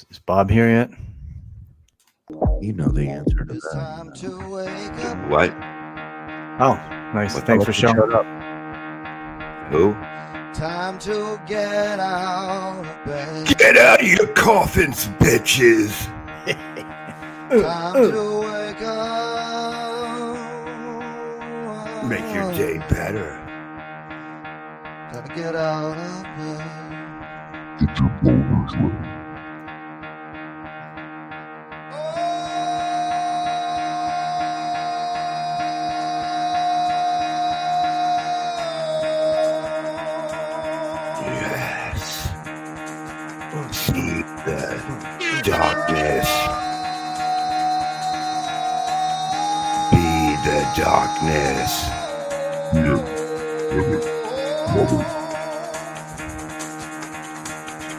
Is Bob here yet? You know the answer to It's that. time to wake up. What? Oh, nice. What? Thanks for showing up. Who? Time to get out of bed. Get out of your coffins, bitches! Time to wake up. Make your day better. Gotta get out of bed. Yes. See the darkness. Be the darkness.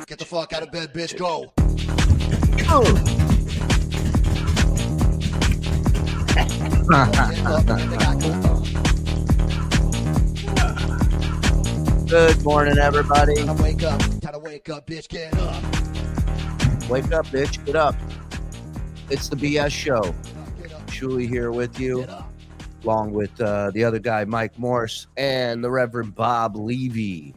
Get the fuck out of bed, bitch. Go. Good morning, everybody. Time to wake up. Time to wake up, bitch. Get up. Wake up, bitch. Get up. It's the BS show. Get up. Julie here with you, Get up. along with the other guy, Mike Morse, and the Reverend Bob Levy.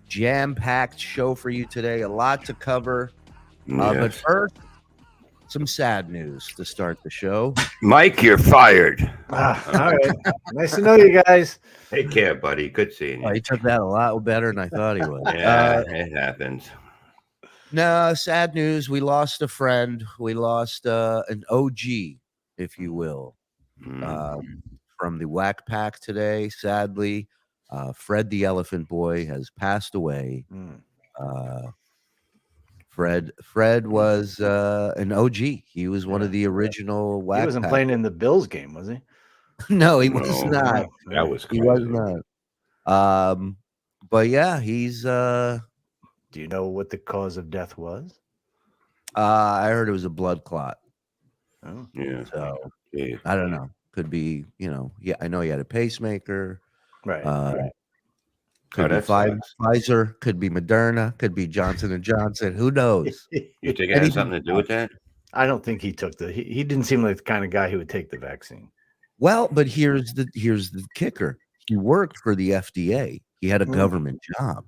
Jam-packed show for you today. A lot to cover. But Yes. first, some sad news to start the show. Mike, you're fired. All right. Nice to know you guys. Take care, buddy. Good seeing you. He took that a lot better than I thought he would. Yeah, it happens. No, sad news. We lost a friend. We lost an OG, if you will, from the Whack Pack today. Sadly, Fred the Elephant Boy has passed away. Fred was an OG. He was one of the original Whack He wasn't Pack. playing in the Bills game, was he? No, he was No. not. That was He crazy. was not. But yeah, he's. Do you know what the cause of death was? I heard it was a blood clot. Oh. Yeah. So Yeah. I don't know. Could be, yeah, I know he had a pacemaker. Right. Could be that sucks. Pfizer, could be Moderna, could be Johnson & Johnson. Who knows? You think it has something to do with that? I don't think he took he didn't seem like the kind of guy who would take the vaccine. Well, but here's the kicker. He worked for the FDA. He had a government job.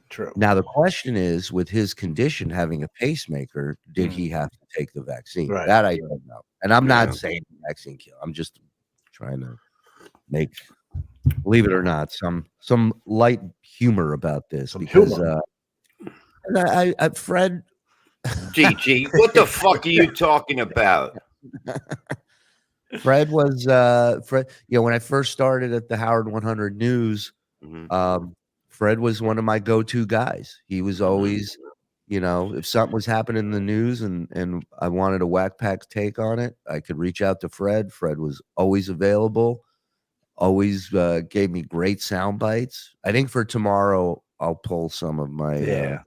True. Now the question is, with his condition, having a pacemaker, did he have to take the vaccine? Right. That I don't know. And I'm not Yeah. saying the vaccine kill. I'm just trying to make, believe it or not, some light humor about this. Some because humor. I Fred. GG, what the fuck are you talking about? Fred was Fred. When I first started at the Howard 100 News, Fred was one of my go-to guys. He was always, if something was happening in the news and I wanted a Whack Pack take on it, I could reach out to Fred. Fred was always available. Always gave me great sound bites. I think for tomorrow I'll pull some of my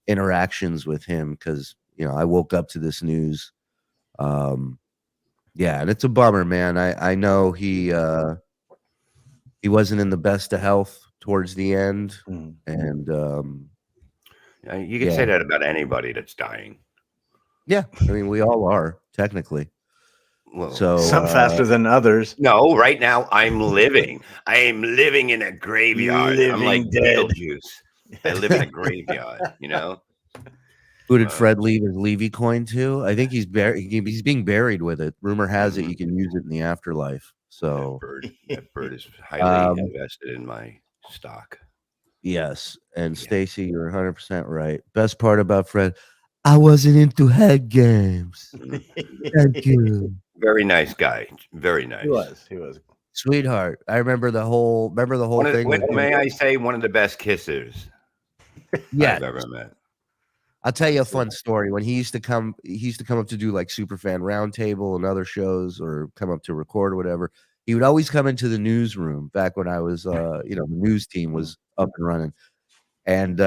interactions with him because I woke up to this news. Yeah, and it's a bummer, man. I know he wasn't in the best of health towards the end, and You can say that about anybody that's dying. yeah, I mean we all are technically. Well, So Some faster than others. no, right now I'm living. I am living in a graveyard. I'm like Living dead. Beetlejuice. I live in a graveyard, who did Fred leave his Levy coin to? I think he's buried. He's being buried with it. Rumor has it you can use it in the afterlife. So that bird is highly invested in my stock. yes, and Stacy, you're 100% right. Best part about Fred, I wasn't into head games. Thank you. Very nice guy. Very nice. He was. Sweetheart. I remember the whole thing. with him. May I say one of the best kissers Yeah. I've ever met. I'll tell you a fun story. When he used to come up to do like Superfan Roundtable and other shows or come up to record or whatever. He would always come into the newsroom back when I was the news team was up and running. And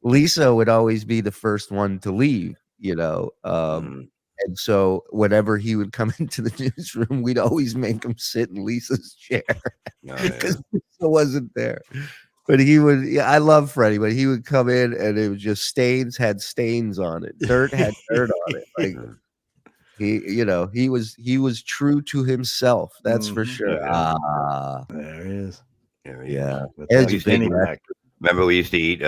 Lisa would always be the first one to leave, and so whenever he would come into the newsroom, we'd always make him sit in Lisa's chair because Lisa wasn't there. But he would, yeah, I love Freddie, but he would come in and it was just stains had stains on it. Dirt had dirt on it. Like he was true to himself. That's for sure. Yeah. There he is. Yeah. With Ed's that a big penny wreck. back. Remember, we used to eat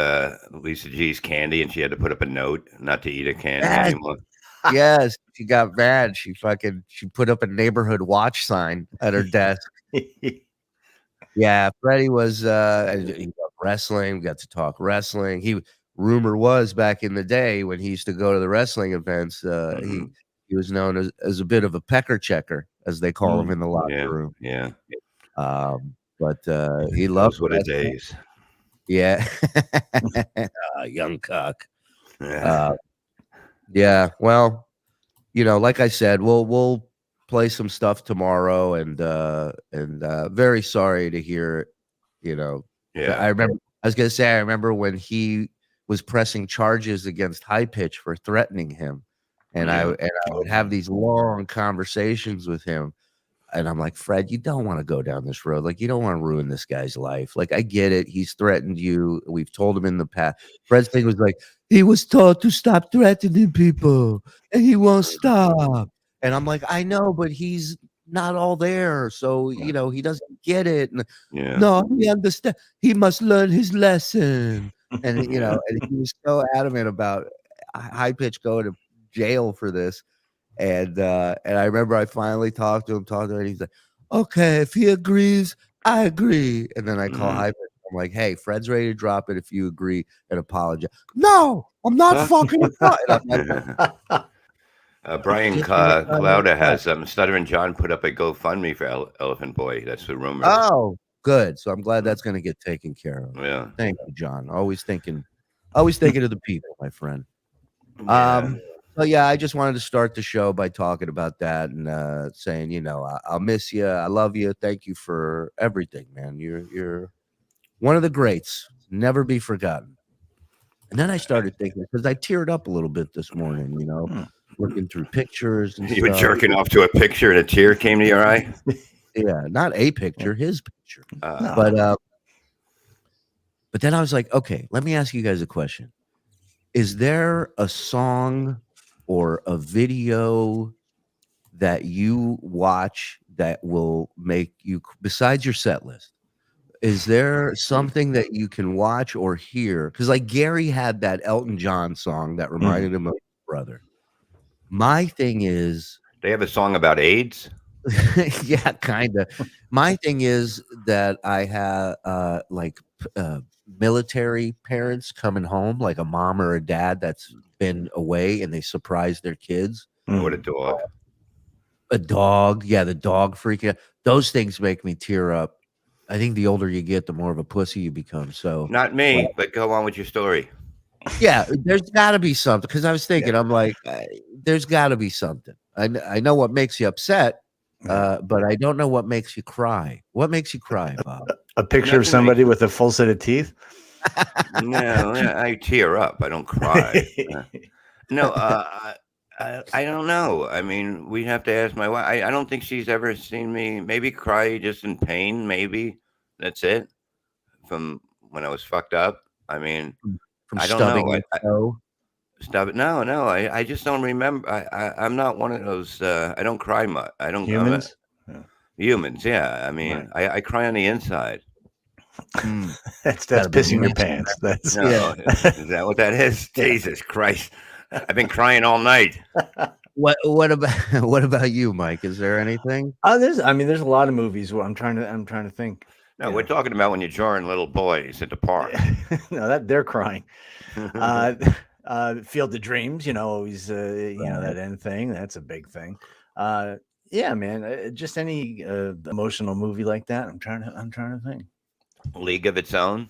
Lisa G's candy, and she had to put up a note not to eat a candy Yes. anymore. Yes, she got mad. She put up a neighborhood watch sign at her desk. Yeah, Freddie was he loved wrestling. We got to talk wrestling. Rumor was back in the day when he used to go to the wrestling events, he was known as a bit of a pecker checker, as they call him in the locker room. Yeah. But he loved Those were the wrestling. days. Yeah. Young cock. Yeah. Yeah, well, like I said, we'll play some stuff tomorrow, and very sorry to hear, Yeah. I was gonna say, I remember when he was pressing charges against High Pitch for threatening him, and I would have these long conversations with him. And I'm like, Fred, you don't want to go down this road. Like, you don't want to ruin this guy's life. Like, I get it. He's threatened you. We've told him in the past. Fred's thing was like, he was told to stop threatening people and he won't stop. And I'm like, I know, but he's not all there. So, he doesn't get it. And, no, he understands. He must learn his lesson. And, and he was so adamant about High Pitch going to jail for this. And I remember I finally talked to him, and he's like, okay, if he agrees, I agree. And then I call Hyper. I'm like, hey, Fred's ready to drop it if you agree and apologize. No, I'm not fucking. Brian Clouda has Stuttering John put up a GoFundMe for Elephant Boy. That's the rumor. Oh, good. So I'm glad that's going to get taken care of. Yeah. Thank you, John. Always thinking of the people, my friend. So yeah, I just wanted to start the show by talking about that and saying, I'll miss you. I love you. Thank you for everything, man. You're one of the greats. Never be forgotten. And then I started thinking, because I teared up a little bit this morning, looking through pictures and You were stuff. jerking off to a picture and a tear came to your eye? Yeah, not a picture, his picture. But then I was like, okay, let me ask you guys a question. Is there a song or a video that you watch that will make you, besides your set list, is there something that you can watch or hear? Because like Gary had that Elton John song that reminded him of his brother. My thing is, they have a song about AIDS. yeah, kind of. My thing is that I have military parents coming home, like a mom or a dad that's been away, and they surprise their kids. What a dog. A dog. Yeah, the dog freaking out. Those things make me tear up. I think the older you get, the more of a pussy you become. So not me, but go on with your story. Yeah, there's got to be something. Because I was thinking, I'm like, there's got to be something. I know what makes you upset, but I don't know what makes you cry. What makes you cry, Bob? A picture of somebody with a full set of teeth? No, I tear up. I don't cry. No, I don't know. I mean, we'd have to ask my wife. I don't think she's ever seen me maybe cry just in pain. Maybe that's it. From when I was fucked up. I mean, From I don't know. Stop it. No. I just don't remember. I'm not one of those. I don't cry much. I don't. Humans? Humans. Yeah. I mean, right. I cry on the inside. That's pissing your pants. That's Is that what that is? Jesus Christ. I've been crying all night. What about you, Mike? Is there anything? There's a lot of movies where I'm trying to think. No, we're talking about when you're drawing little boys at the park. No, that they're crying. Field of Dreams, always that end thing. That's a big thing. Yeah, man. Just any emotional movie like that. I'm trying to think. League of Its Own.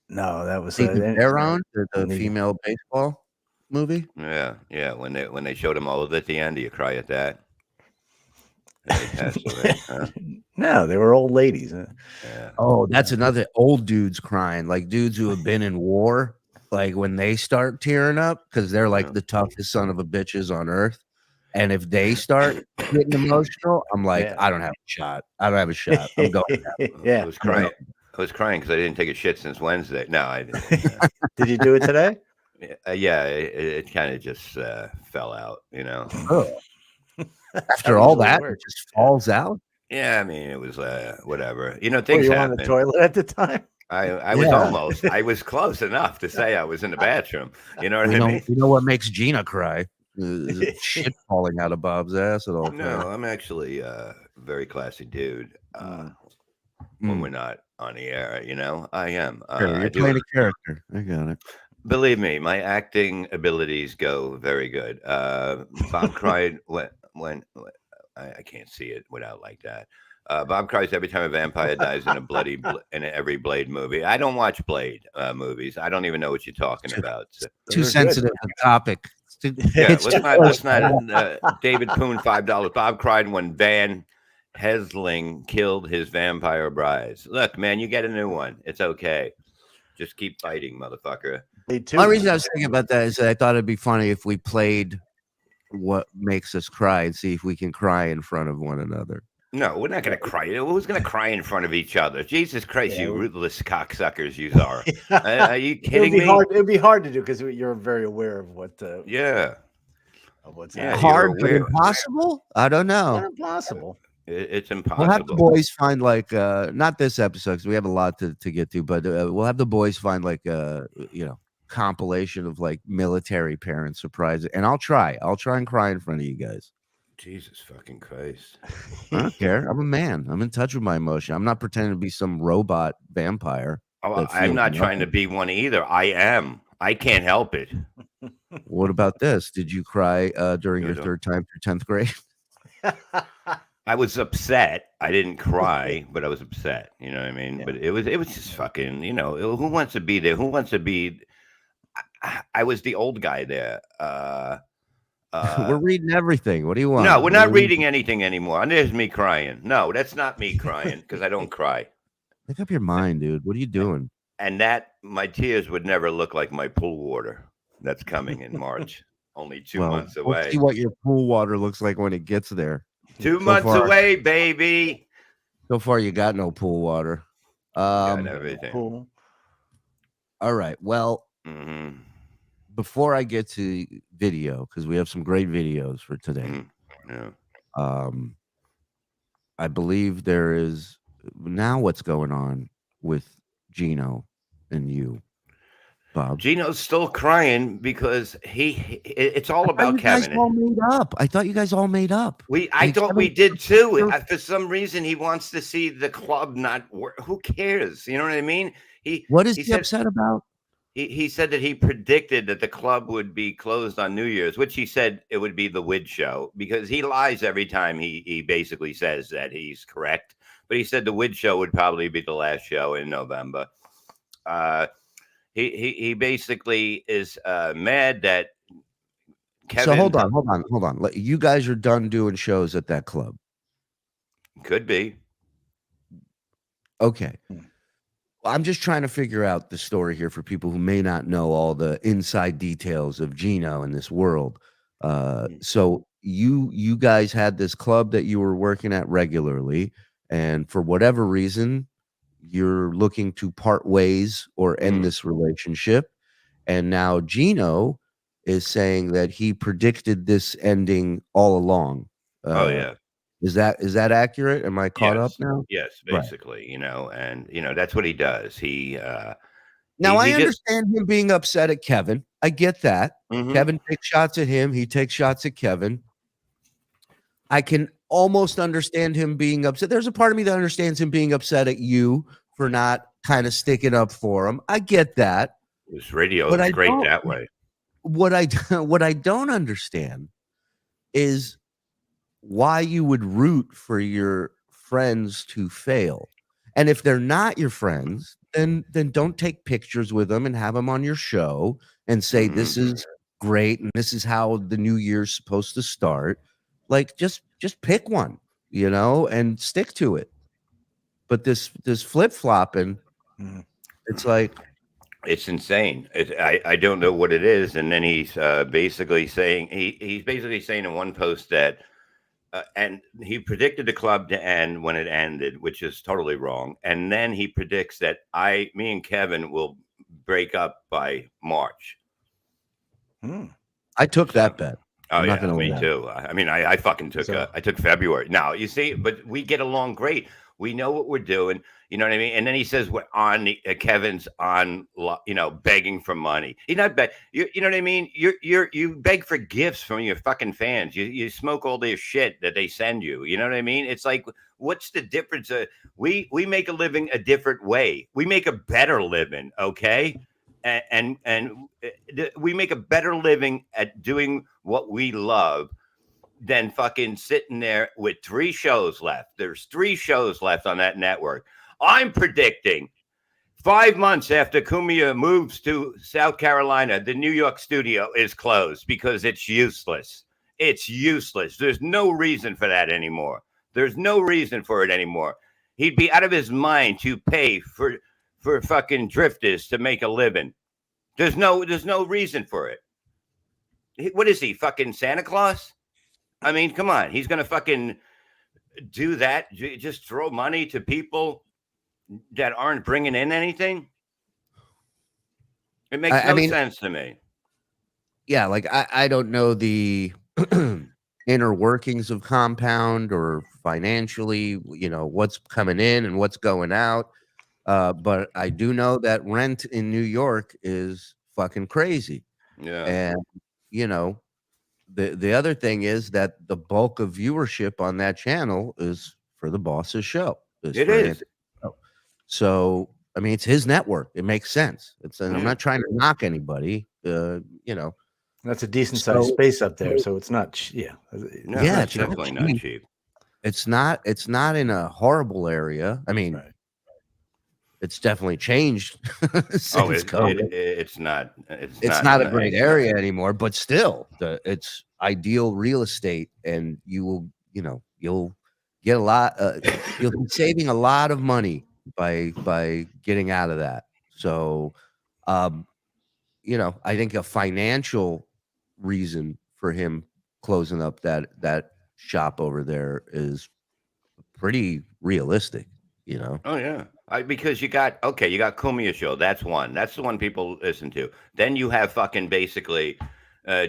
No, that was their own, the female baseball movie. Yeah. When they showed them all of it at the end, do you cry at that? No, they were old ladies. Yeah. Oh, that's another old dudes crying, like dudes who have been in war. Like when they start tearing up because they're like the toughest son of a bitches on earth. And if they start getting emotional, I'm like, I don't have a shot. I'm going. Yeah, I was crying. I was crying because I didn't take a shit since Wednesday. No, I didn't. Did you do it today? Yeah, it kind of just fell out, Oh, That after all usually that, it works. just falls out. Yeah, I mean, it was whatever. Were Things you on the happen. toilet at the time? I was Yeah. I was close enough to say I was in the bathroom. You know what I mean? You know what makes Gina cry? Is shit falling out of Bob's ass at all No, times. I'm actually a very classy dude. When we're not on the air, I am. Sure, I you're do. playing a character. I got it. Believe me, my acting abilities go very good. Bob cried when I can't see it without like that. Bob cries every time a vampire dies in in every Blade movie. I don't watch Blade movies. I don't even know what you're talking about. So, Too Those are sensitive a topic. yeah, It's let's not. David Poon, $5. Bob cried when Van Helsing killed his vampire brides. Look, man, you get a new one. It's okay. Just keep fighting, motherfucker. One reason I was thinking about that is that I thought it'd be funny if we played what makes us cry and see if we can cry in front of one another. No, we're not going to cry. Who's going to cry in front of each other? Jesus Christ, Yeah. you ruthless cocksuckers you are. Are you kidding me? It'd be hard to do because you're very aware of what. Yeah. Of what's Yeah, happening. Hard but aware. impossible? I don't know. Not impossible. It's We'll have the impossible. boys find like not this episode because we have a lot to get to, but we'll have the boys find like compilation of like military parent surprises, and I'll try and cry in front of you guys. Jesus fucking Christ. I don't care. I'm a man. I'm in touch with my emotion. I'm not pretending to be some robot vampire. Oh, that I'm feels not trying to nothing. be one either. I am. I can't help it. What about this? Did you cry during your No. third time through 10th grade? I was upset. I didn't cry, but I was upset. You know what I mean? Yeah. But it was just fucking, who wants to be there? Who wants to be? I was the old guy there. We're reading everything. What do you want? No, we're not reading anything anymore. And there's me crying. No, that's not me crying because I don't cry. Make up your mind, dude. What are you doing? And that my tears would never look like my pool water. That's coming in March. Only 2 months We'll away. see what your pool water looks like when it gets there. 2 months away, baby. So far, you got no pool water. Got everything. Cool. All right. Well, Mm-hmm. before I get to video, because we have some great videos for today. Yeah. I believe there is now what's going on with Gino and you, Bob. Gino's still crying because it's all about you guys Kevin. all made up. I thought you guys all made up. I thought we did too. For some reason, he wants to see the club not work. Who cares? You know what I mean? What is he upset about? He said that he predicted that the club would be closed on New Year's, which he said it would be the Wid Show because he lies every time he basically says that he's correct. But he said the Wid Show would probably be the last show in November. He basically is mad that Kevin. So hold on. You guys are done doing shows at that club. Could be. Okay. I'm just trying to figure out the story here for people who may not know all the inside details of Gino in this world. So you guys had this club that you were working at regularly, and for whatever reason, you're looking to part ways or end this relationship. And now Gino is saying that he predicted this ending all along. Oh yeah. Is that accurate? Am I caught up now? Yes, basically, and that's what he does. Now I understand him being upset at Kevin. I get that. Kevin takes shots at him. He takes shots at Kevin. I can almost understand him being upset. There's a part of me that understands him being upset at you for not kind of sticking up for him. I get that. This radio is great that way. What I don't understand is why you would root for your friends to fail. And if they're not your friends, then don't take pictures with them and have them on your show and say this is great and this is how the new year's supposed to start. Like just pick one, and stick to it. But this flip-flopping, it's like it's insane. I don't know what it is. And then he's basically saying in one post that and he predicted the club to end when it ended, which is totally wrong. And then he predicts that me and Kevin will break up by March. I took that bet. Oh, I'm not yeah, gonna me lie. too. I mean, I fucking took I took February. Now you see, but we get along great. We know what we're doing. You know what I mean? And then he says we're on Kevin's on, begging for money. He's not beg. You know what I mean? You beg for gifts from your fucking fans. You smoke all their shit that they send you. You know what I mean? It's like, what's the difference? We make a living a different way. We make a better living. Okay. And we make a better living at doing what we love than fucking sitting there with 3 shows left. There's 3 shows left on that network. I'm predicting 5 months after Cumia moves to South Carolina, the New York studio is closed because it's useless. It's useless. There's no reason for that anymore. There's no reason for it anymore. He'd be out of his mind to pay for fucking drifters to make a living. There's no reason for it. What is he, fucking Santa Claus? I mean, come on. He's going to fucking do that? Just throw money to people that aren't bringing in anything? It makes no sense to me. Yeah, like I don't know the inner workings of Compound or financially, what's coming in and what's going out. But I do know that rent in New York is fucking crazy. Yeah. And, the other thing is that the bulk of viewership on that channel is for the boss's show. It is. So, I mean, it's his network. It makes sense. I'm not trying to knock anybody, That's a decent sized space up there, so it's not. It's definitely not cheap. It's not in a horrible area. I mean, it's definitely changed since COVID. It's not a great area anymore, but still, it's ideal real estate, and you'll get a lot. You'll be saving a lot of money by getting out of that. So, I think a financial reason for him closing up that shop over there is pretty realistic. Oh yeah, because you got Cumia show. That's one. That's the one people listen to. Then you have fucking basically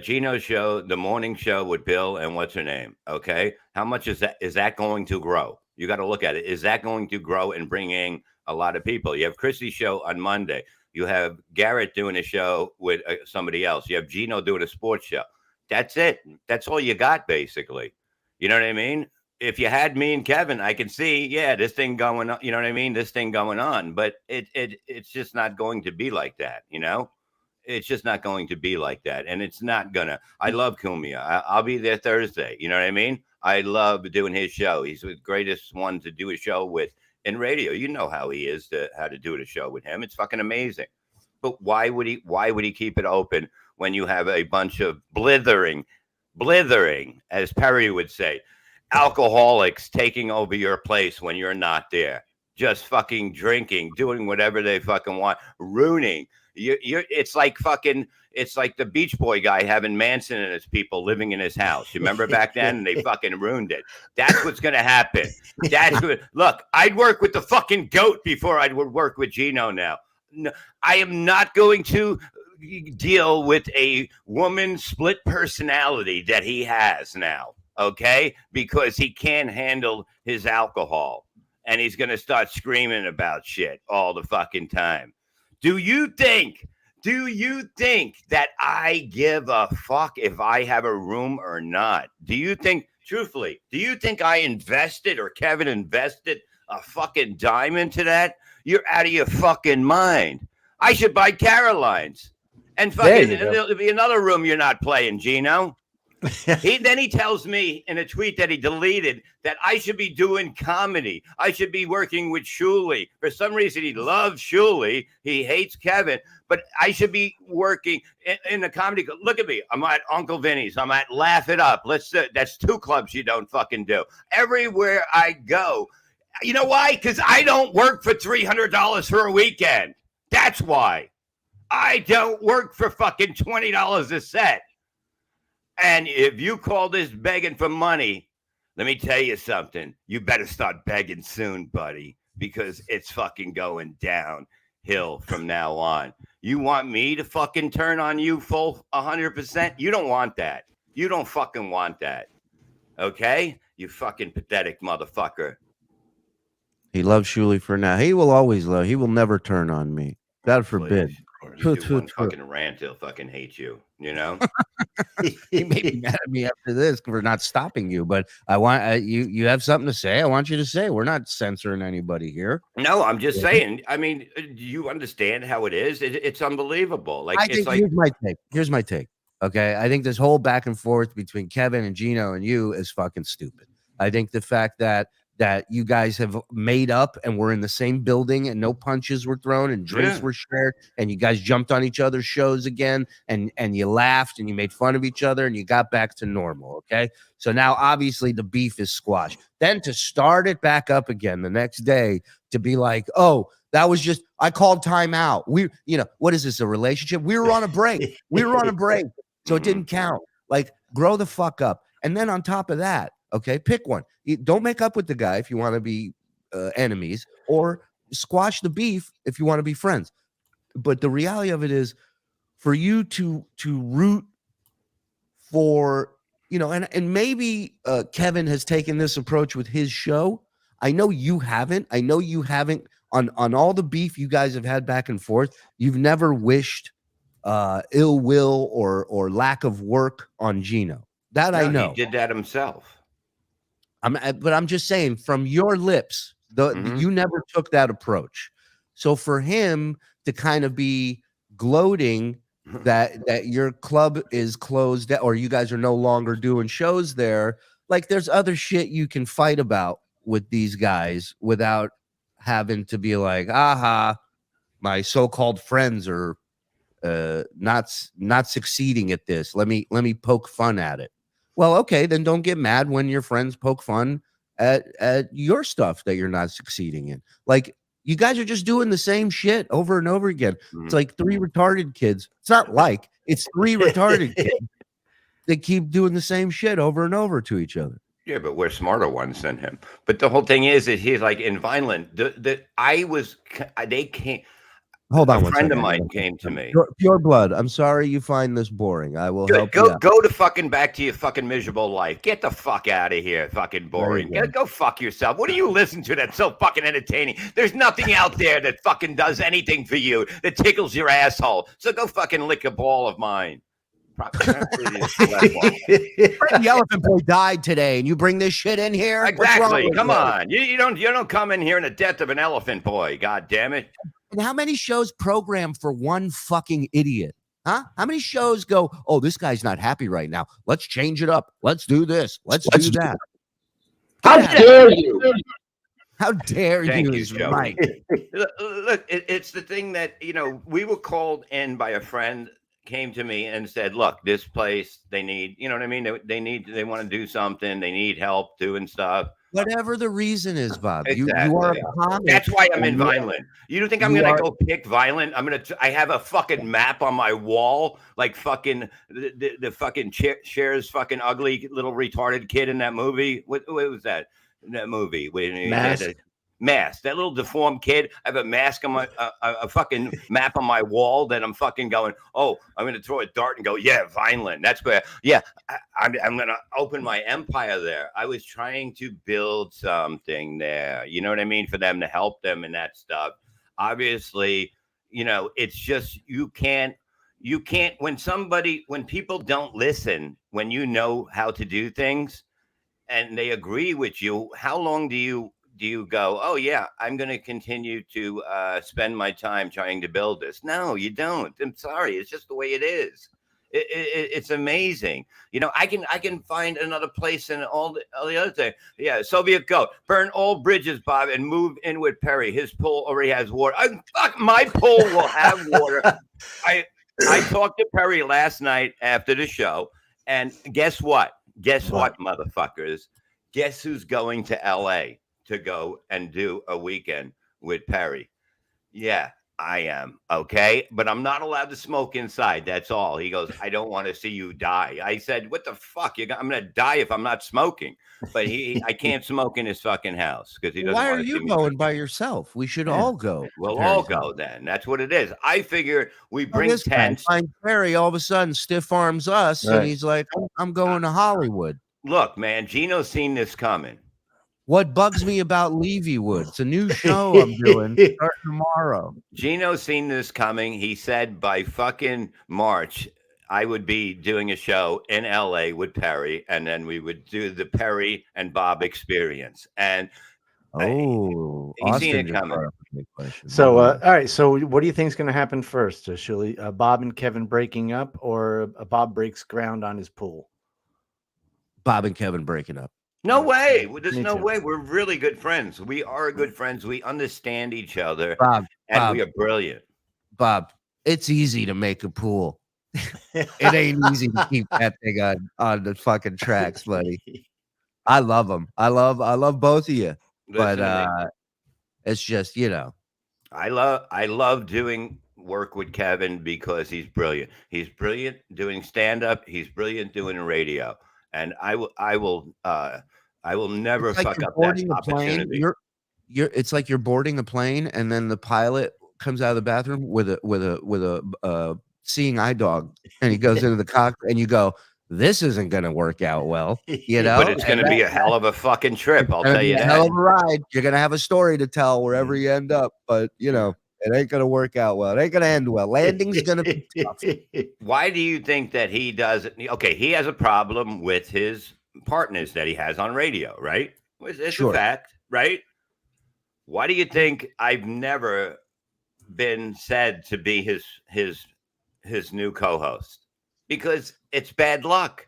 Gino's show, the morning show with Bill and what's her name. Okay, how much is that? Is that going to grow? You got to look at it. Is that going to grow and bring in a lot of people? You have Chrissy's show on Monday. You have Garrett doing a show with somebody else. You have Gino doing a sports show. That's it. That's all you got, basically. You know what I mean? If you had me and Kevin, I can see, this thing going on. You know what I mean? This thing going on, but it's just not going to be like that. It's just not going to be like that, and it's not gonna. I love Cumia. I'll be there Thursday. You know what I mean? I love doing his show. He's the greatest one to do a show with in radio. You know how he is how to do a show with him. It's fucking amazing. But why would he keep it open when you have a bunch of blithering, as Perry would say, alcoholics taking over your place when you're not there, just fucking drinking, doing whatever they fucking want, ruining. It's like the Beach Boy guy having Manson and his people living in his house. You remember back then? And they fucking ruined it. That's what's gonna happen. Look, I'd work with the fucking goat before I would work with Gino now. No, I am not going to deal with a woman split personality that he has now. Okay, because he can't handle his alcohol and he's going to start screaming about shit all the fucking time. Do you think that I give a fuck if I have a room or not? Truthfully, do you think I invested or Kevin invested a fucking dime into that? You're out of your fucking mind. I should buy Caroline's and fucking there'll be another room you're not playing, Gino. He tells me in a tweet that he deleted that I should be doing comedy. I should be working with Shuley. For some reason, he loves Shuley. He hates Kevin, but I should be working in the comedy. Look at me. I'm at Uncle Vinny's. I'm at Laugh It Up. That's 2 clubs you don't fucking do. Everywhere I go. You know why? Because I don't work for $300 for a weekend. That's why. I don't work for fucking $20 a set. And if you call this begging for money, let me tell you something. You better start begging soon, buddy, because it's fucking going downhill from now on. You want me to fucking turn on you full 100%? You don't want that. You don't fucking want that. Okay? You fucking pathetic motherfucker. He loves Shuli for now. He will always love. He will never turn on me. God forbid. You do one fucking rant, he'll fucking hate you. You know. He may be mad at me after this for not stopping you, but I want you. You have something to say. I want you to say. We're not censoring anybody here. No, I'm just saying. I mean, do you understand how it is? It's unbelievable. Like, I think here's my take. Here's my take. Okay, I think this whole back and forth between Kevin and Gino and you is fucking stupid. I think the fact that you guys have made up and we're in the same building and no punches were thrown and drinks were shared and you guys jumped on each other's shows again and you laughed and you made fun of each other and you got back to normal. Okay. So now obviously the beef is squashed. Then to start it back up again the next day to be like, oh, that was just, I called timeout. What is this, a relationship? We were on a break. So it didn't count. Like, grow the fuck up. And then on top of that, okay, pick one. Don't make up with the guy if you want to be enemies, or squash the beef if you want to be friends. But the reality of it is, for you to root for, and maybe Kevin has taken this approach with his show. I know you haven't. On all the beef you guys have had back and forth. You've never wished ill will or lack of work on Gino. That I know. He did that himself. But I'm just saying, from your lips, you never took that approach. So for him to kind of be gloating that your club is closed or you guys are no longer doing shows there, like there's other shit you can fight about with these guys without having to be like, aha, my so-called friends are not succeeding at this. Let me poke fun at it. Well, okay, then don't get mad when your friends poke fun at your stuff that you're not succeeding in. Like, you guys are just doing the same shit over and over again. It's like three retarded kids. It's three retarded kids that keep doing the same shit over and over to each other. Yeah, but we're smarter ones than him. But the whole thing is that he's like in Vineland. They can't. Hold on. A friend of mine came to me. Pure blood. I'm sorry you find this boring. I will help you out. Go to fucking back to your fucking miserable life. Get the fuck out of here. Fucking boring. Go fuck yourself. What do you listen to that's so fucking entertaining? There's nothing out there that fucking does anything for you that tickles your asshole. So go fucking lick a ball of mine. The elephant boy died today, and you bring this shit in here. Exactly. Come on. You don't come in here in the death of an elephant boy. God damn it. And how many shows program for one fucking idiot? Huh? How many shows go, oh, this guy's not happy right now. Let's change it up. Let's do this. Let's do that. How dare you? How dare Thank you, Joey. Mike. Look, it's the thing that, we were called in by a friend, came to me and said, look, this place, they need, you know what I mean? They want to do something. They need help doing stuff. Whatever the reason is, Bob. Exactly. You are a comic. That's why I'm in Vineland. You don't think I'm going to go pick Vineland? I have a fucking map on my wall, like fucking the fucking Cher's fucking ugly little retarded kid in that movie. What was that? In that movie? Mask, that little deformed kid. I have a mask on my a fucking map on my wall that I'm fucking going, oh, I'm gonna throw a dart and go, yeah, Vineland. That's where, I'm gonna open my empire there. I was trying to build something there, you know what I mean, for them to help them and that stuff. Obviously, it's just you can't when people don't listen, when you know how to do things and they agree with you, how long do you go, oh yeah, I'm going to continue to spend my time trying to build this? No, you don't. I'm sorry. It's just the way it is. It's amazing. I can find another place and all the other thing. Yeah. Soviet goat, burn all bridges, Bob, and move in with Perry. His pool already has water. Fuck, my pool will have water. I talked to Perry last night after the show, and guess what? Guess what, motherfuckers? Guess who's going to LA to go and do a weekend with Perry? Yeah, I am, okay? But I'm not allowed to smoke inside. That's all. He goes, I don't want to see you die. I said, what the fuck? I'm going to die if I'm not smoking. But I can't smoke in his fucking house because he doesn't Why want are to see you me. going by yourself? We should all go. We'll all go then. That's what it is. I figure we bring This guy tents. finds Terry, all of a sudden stiff arms us, and he's like, I'm going to Hollywood. Look, man, Gino's seen this coming. What bugs me about Leavywood? It's a new show I'm doing starting tomorrow. Gino's seen this coming. He said by fucking March, I would be doing a show in LA with Perry, and then we would do the Perry and Bob experience. And he's seen it coming. So, all right. So, what do you think is going to happen first? Bob and Kevin breaking up, or Bob breaks ground on his pool? Bob and Kevin breaking up. No way. There's no way. We're really good friends. We are good friends. We understand each other. Bob, we are brilliant. Bob, it's easy to make a pool. It ain't easy to keep that thing on the fucking tracks, buddy. I love them. I love both of you. But it's just, I love doing work with Kevin because he's brilliant. He's brilliant doing stand-up. He's brilliant doing radio. And I will never fuck up that opportunity. It's like you're boarding a plane, and then the pilot comes out of the bathroom with a seeing eye dog, and he goes into the cockpit, and you go, "This isn't going to work out well," But it's going to be a hell of a fucking trip. I'll tell you that. Hell of a ride. You're going to have a story to tell wherever you end up, but it ain't going to work out well. It ain't going to end well. Landing's going to be tough. Why do you think that he doesn't? Okay, he has a problem with his partners that he has on radio, right? It's a fact, right? Why do you think I've never been said to be his new co-host? Because it's bad luck.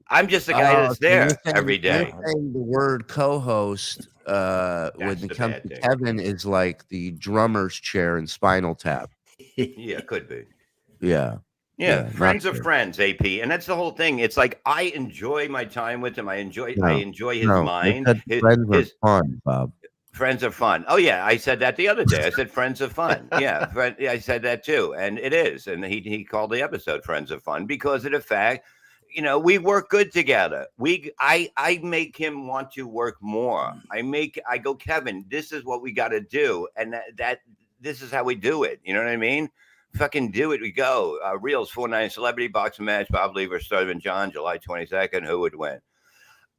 I'm just a guy that's there every day. You're saying the word co-host when it comes to Kevin is like the drummer's chair in Spinal Tap. Yeah, it could be. Yeah, friends are friends, AP, and that's the whole thing. It's like I enjoy my time with him. I enjoy his mind. Friends are fun, Bob. Friends are fun. Oh yeah, I said that the other day. I said friends are fun. Yeah, I said that too, and it is. And he called the episode "Friends are Fun" because of the fact, we work good together. I make him want to work more. I go, Kevin, this is what we got to do, and that this is how we do it. You know what I mean? Fucking do it. We go. Reels 4-9 celebrity boxing match. Bob Lever, Sullivan John, July 22nd. Who would win?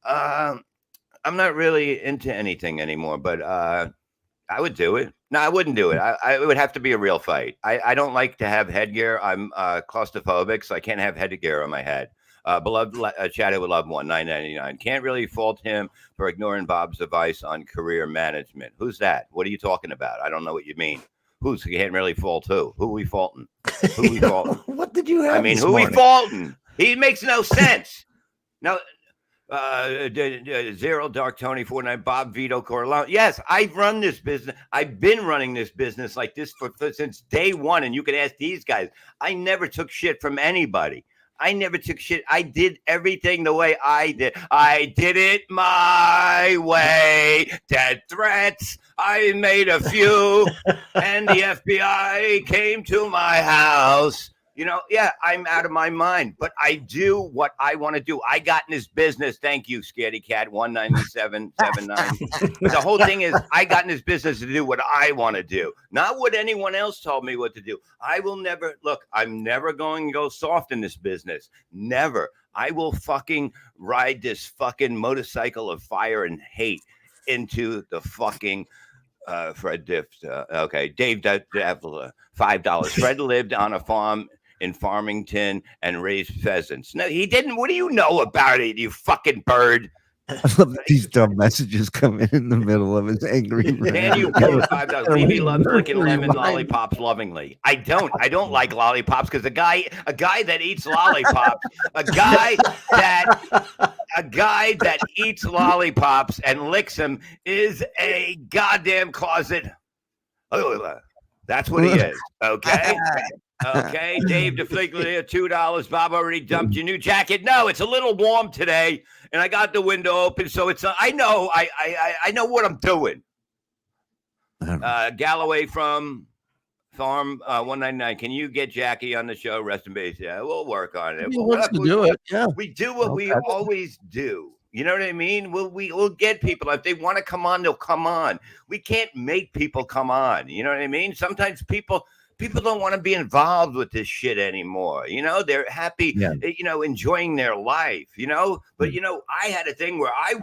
I'm not really into anything anymore, but I would do it. No, I wouldn't do it. It would have to be a real fight. I don't like to have headgear. I'm claustrophobic, so I can't have headgear on my head. Beloved chatted with loved one, $9.99. Can't really fault him for ignoring Bob's advice on career management. Who's that? What are you talking about? I don't know what you mean. You can't really fault who? Who are we faulting? Who we faulting? What did you have? I mean, who we faulting? He makes no sense. Now, Zero Dark Tony 49 Bob Vito Corleone. Yes, I've run this business. I've been running this business like this since day one. And you can ask these guys. I never took shit from anybody. I never took shit. I did everything the way I did. I did it my way. Dead threats. I made a few. And the FBI came to my house. I'm out of my mind, but I do what I want to do. I got in this business. Thank you, Scaredy Cat 19779. The whole thing is I got in this business to do what I want to do, not what anyone else told me what to do. I will never I'm never going to go soft in this business. Never. I will fucking ride this fucking motorcycle of fire and hate into the fucking Fred Diff. Okay. Dave $5. Fred lived on a farm in Farmington and raised pheasants. No, he didn't. What do you know about it, you fucking bird? I love these dumb messages coming in the middle of his angry. Can you prove $5? He loves licking lemon lollipops lovingly. I don't like lollipops because a guy that eats lollipops, a guy that eats lollipops and licks them is a goddamn closet. That's what he is. Okay. Okay, Dave DeFliglia, $2. Bob already dumped your new jacket. No, it's a little warm today, and I got the window open, so it's. I know what I'm doing. Galloway from Farm 199. Can you get Jackie on the show? Rest in peace. Yeah, we'll work on it. He wants to do it. Yeah. We do what we Okay. always do. You know what I mean? We'll get people. If they want to come on, they'll come on. We can't make people come on. You know what I mean? Sometimes people don't want to be involved with this shit anymore. You know, they're happy, enjoying their life, but I had a thing where I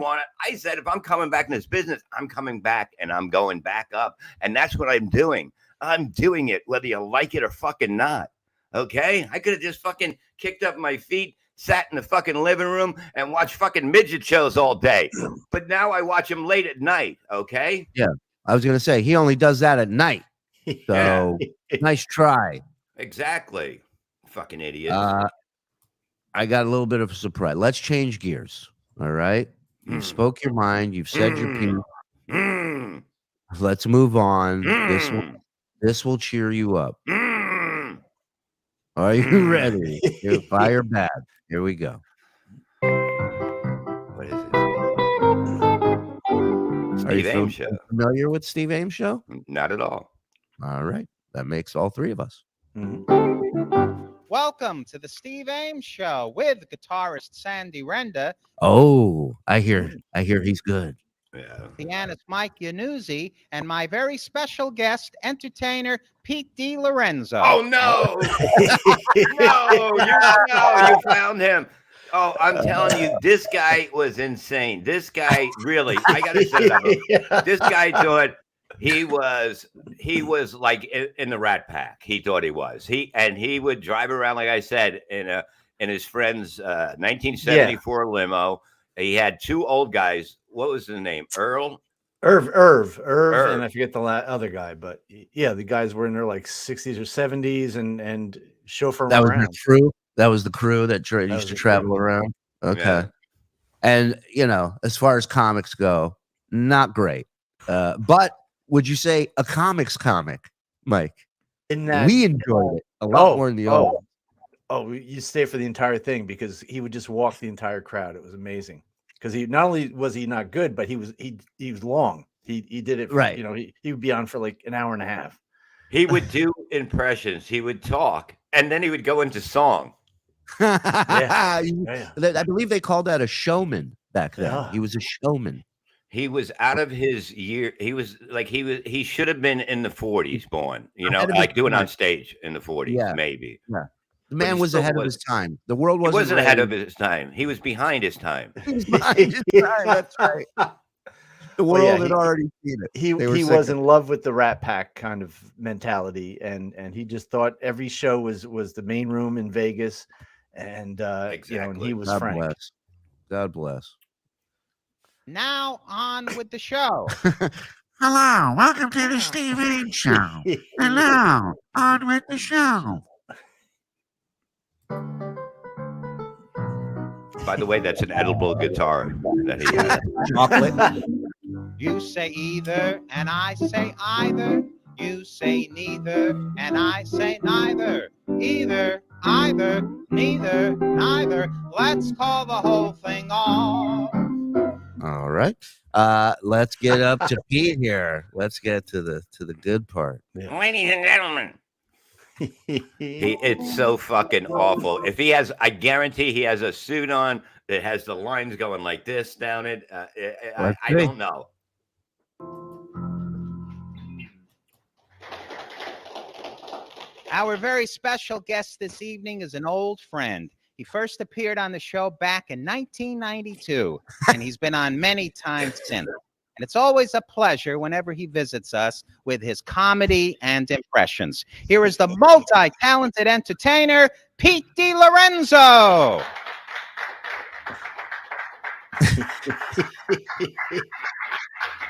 said, if I'm coming back in this business, I'm coming back and I'm going back up. And that's what I'm doing. I'm doing it, whether you like it or fucking not. Okay. I could have just fucking kicked up my feet, sat in the fucking living room and watched fucking midget shows all day. But now I watch them late at night. Okay. Yeah. I was going to say, he only does that at night. So nice try. Exactly. Fucking idiot. I got a little bit of a surprise. Let's change gears. All right. You spoke your mind. You've said your piece. Let's move on. This will cheer you up. Are you ready? You're fire bad. Here we go. What is it? Are you Steve Ames Show. familiar with Steve Ames Show? Not at all. All right. That makes all three of us. Welcome to the Steve Ames Show with guitarist Sandy Renda, Oh, I hear he's good. Yeah. pianist Mike Iannuzzi, and my very special guest, entertainer Pete DiLorenzo. Oh no! You found him. Oh, I'm telling you, this guy was insane. This guy really, I gotta say that. This guy thought he was like in the Rat Pack. He thought he was. He would drive around, like I said, in his friend's 1974 limo. He had two old guys. What was his name? Irv, and I forget the other guy, but yeah, the guys were in their like 60s or 70s and chauffeur That was around. the crew. That was the crew that used to travel around. Okay. Yeah. And as far as comics go, not great. But would you say a comic, Mike? In that We enjoyed it a lot more than the old. You stay for the entire thing because he would just walk the entire crowd. It was amazing because he not only was he not good, but he was long. He did it right. He would be on for like an hour and a half. He would do impressions. He would talk, and then he would go into song. I believe they called that a showman back then. Yeah. He was a showman. He was out of his year. He should have been in the 40s born, like doing on stage in the 40s, Yeah. maybe. Yeah. The man was ahead of his time. The world He wasn't wasn't ahead of his time. He was behind his time. He was behind his time. That's right. The world had already seen it. He was in love with the Rat Pack kind of mentality, and he just thought every show was the main room in Vegas, and and he was Frank. Bless. God bless. Now on with the show. Hello, welcome to the Steve Ames Show. Hello, on with the show. By the way, that's an edible guitar that he had. Chocolate. You say either, and I say either. You say neither, and I say neither. Either, either, neither, neither. Let's call the whole thing off. All right. Let's get up to Pete here. Let's get to the good part. Yeah. Ladies and gentlemen. It's so fucking awful. If he has, I guarantee he has a suit on that has the lines going like this down it. I don't know. Our very special guest this evening is an old friend. He first appeared on the show back in 1992, and he's been on many times since. And it's always a pleasure whenever he visits us with his comedy and impressions. Here is the multi-talented entertainer, Pete DiLorenzo.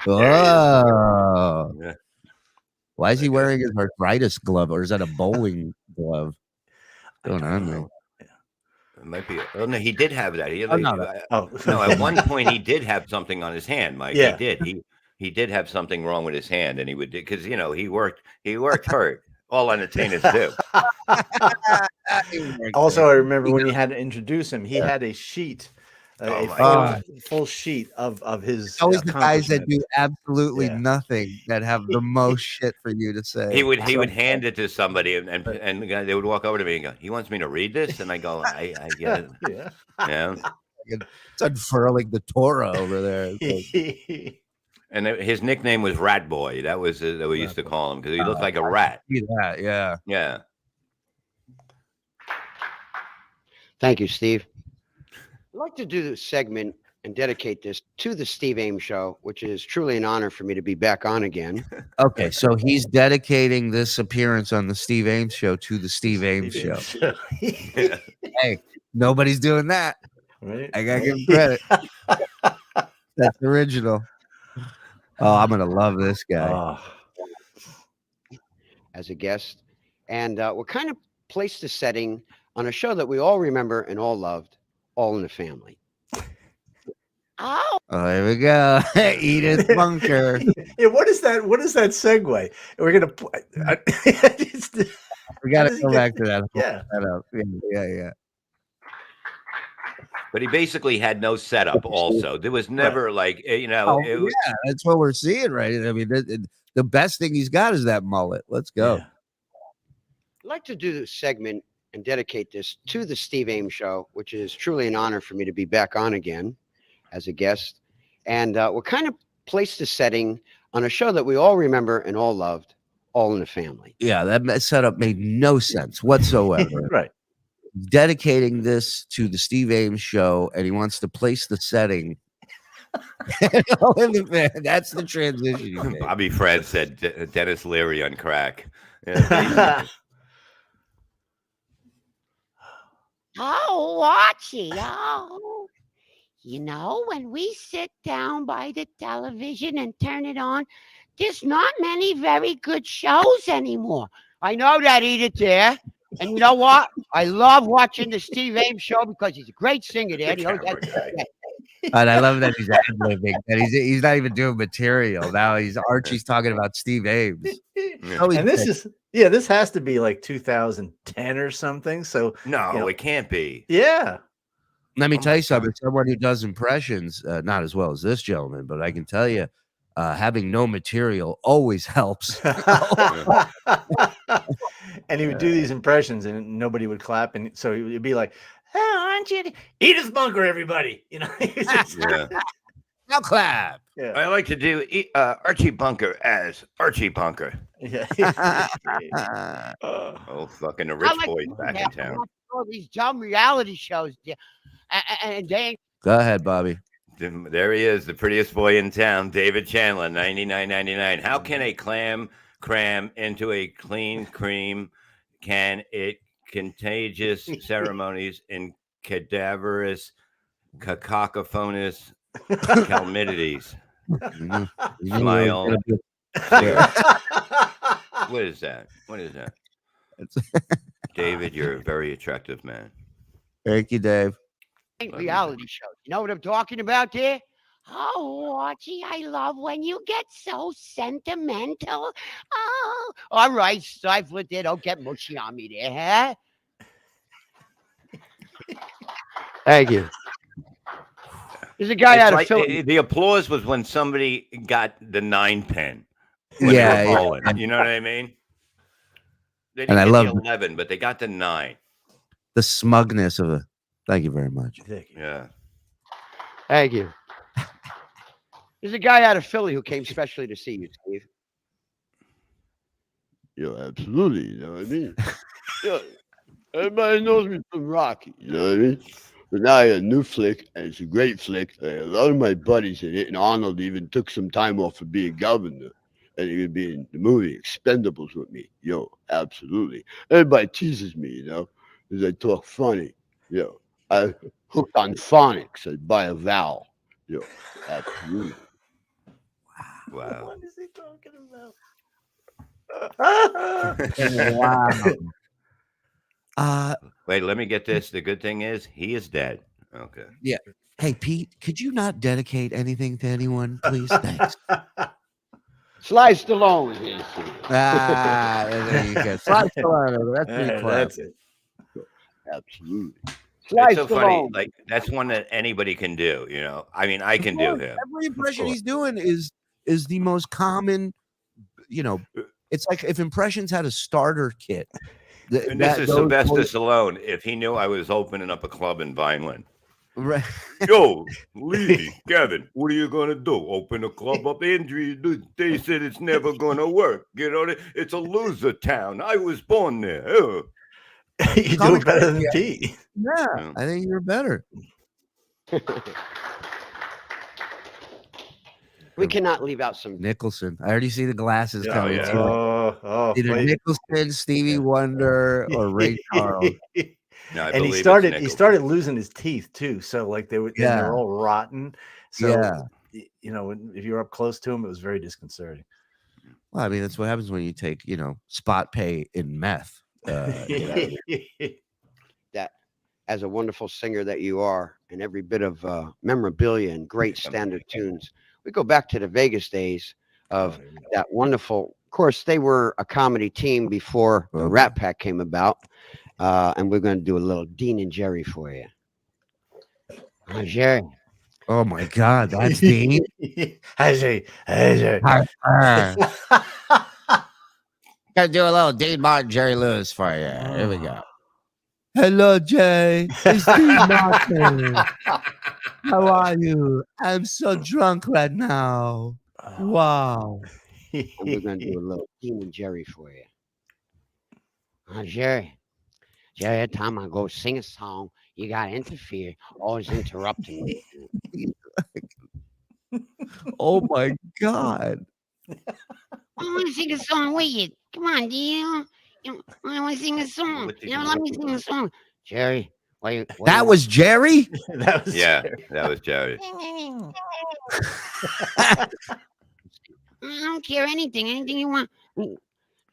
Oh. Yeah. Why is he wearing his arthritis glove, or is that a bowling glove? Going on there. It might be. Oh no, he did have that. No, at one point he did have something on his hand, Mike. Yeah. He did. He did have something wrong with his hand, and he would because he worked hurt. All entertainers do. Also, I remember when he had to introduce him, he had a sheet Oh a my full, God. full sheet of his It's always the guys that do accomplishments. absolutely Yeah. nothing that have the most shit for you to say. He would hand it to somebody, and the guy, they would walk over to me and go, "He wants me to read this," and I go, "I get it." Yeah. Yeah. It's unfurling the Torah over there. It's like, And his nickname was Rat Boy. That was that we used to call him because he looked like a rat. see that, yeah. Yeah. Thank you, Steve. I'd like to do this segment and dedicate this to the Steve Ames Show, which is truly an honor for me to be back on again. Okay, so he's dedicating this appearance on the Steve Ames Show to the Steve Ames Show. Yeah. Hey, nobody's doing that. Right? I gotta give him credit. That's original. Oh, I'm gonna love this guy. Oh, As a guest. And we're kind of placed the setting on a show that we all remember and all loved, All in the Family. Oh, Oh, here we go. Edith Bunker. yeah, what is that? What is that segue? We're gonna. We gotta does he go get- back to that. Yeah. Yeah. But he basically had no setup. Also, there was never like Oh, it was, yeah, that's what we're seeing, right? I mean, the best thing he's got is that mullet. Let's go. Yeah. I'd like to do this segment and dedicate this to the Steve Ames Show, which is truly an honor for me to be back on again as a guest. And we're kind of placed the setting on a show that we all remember and all loved, All in the Family. Yeah, that setup made no sense whatsoever. Right. Dedicating this to the Steve Ames Show, and he wants to place the setting. That's the transition. You made. Bobby Fred said Dennis Leary on crack. Yeah, Oh, Archie, oh. You know, when we sit down by the television and turn it on, there's not many very good shows anymore. I know that, Edith, there. And you know what? I love watching the Steve Ames Show because he's a great singer, there. He always has- And I love that he's ad-libbing, that he's not even doing material. Now Archie's talking about Steve Ames. Oh, And this has to be like 2010 or something. So no, it can't be. yeah. Let me tell you something. Someone who does impressions, not as well as this gentleman, but I can tell you, having no material always helps. And he would do these impressions and nobody would clap. And so he would be like, "Oh, aren't you Edith Bunker, everybody?" You know, he's just- Yeah. Now clap. yeah. I like to do Archie Bunker as Archie Bunker. Yeah. Oh, fucking the I rich like boys to back in watch town. all these dumb reality shows. there. And they Go ahead, Bobby. There he is, the prettiest boy in town, David Chandler, $99.99. How can a clam cram into a clean cream? Can it contagious ceremonies in cadaverous, cacophonous calamities? Smile. What is that? What is that? David, you're a very attractive man. Thank you, Dave. ain't reality shows. You know what I'm talking about there? Oh, Archie, I love when you get so sentimental. Oh, All right, Stifler, there. Don't get mushy on me there, huh? Thank you. There's a guy It's out of like, Philly. the applause was when somebody got the 9 pin. When they Yeah, were yeah. bowling. You know what I mean? They And didn't I get love the 11, but they got the 9. the smugness of it. Thank you very much. Yeah. Thank you. There's a guy out of Philly who came specially to see you, Steve. Yeah, absolutely. You know what I mean? Yeah, everybody knows me from Rocky. You know what I mean? But now I got a new flick, and it's a great flick. A lot of my buddies in it, and Arnold even took some time off for being governor, and he would be in the movie Expendables with me. Yo, absolutely. Everybody teases me, you know, because I talk funny. Yo, I hooked on phonics. I buy a vowel. Yo, absolutely. Wow. What is he talking about? Wow. Wait, let me get this. The good thing is he is dead. Okay. Hey, Pete, could you not dedicate anything to anyone, please? Thanks. Sly Stallone was here, Steve. There you go. Sly Stallone, that's pretty clever. That's it. Absolutely. It's so funny. Like that's one that anybody can do. You know, I mean, I can do him. Every impression he's doing is the most common. You know, it's like if impressions had a starter kit. And this is Sylvester Stallone. If he knew I was opening up a club in Vineland. Right. Yo, Lee, Kevin, what are you gonna do? Open a club up? Andrew, they said it's never gonna work. You know, it's a loser town. I was born there. You do it better than Pete. Yeah, I think you're better. We cannot leave out some Nicholson. I already see the glasses coming. Yeah. Too. Either Nicholson, Stevie Wonder, or Ray Charles. No, and he started losing his teeth too. So like they were all rotten. So you know, if you're up close to him, it was very disconcerting. Well, I mean, that's what happens when you take, spot pay in meth. that as a wonderful singer that you are, and every bit of memorabilia and great standard tunes. We go back to the Vegas days of that wonderful. Of course, they were a comedy team before the Rat Pack came about. And we're going to do a little Dean and Jerry for you. Jerry. Oh my God, that's Dean. Jerry. Gonna do a little Dean Martin, Jerry Lewis for you. Here we go. Hello, Jay. It's Dean Martin. How are you? I'm so drunk right now. Wow. And we're going to do a little Dean and Jerry for you. Jerry. Jerry, every time I go sing a song, you got to interfere. Always interrupting me. Oh, my God. I want to sing a song with you. Come on, Dean. I want to sing a song. Let me sing a song. Jerry. That was Jerry? That was Jerry. That was Jerry. I don't care anything you want. All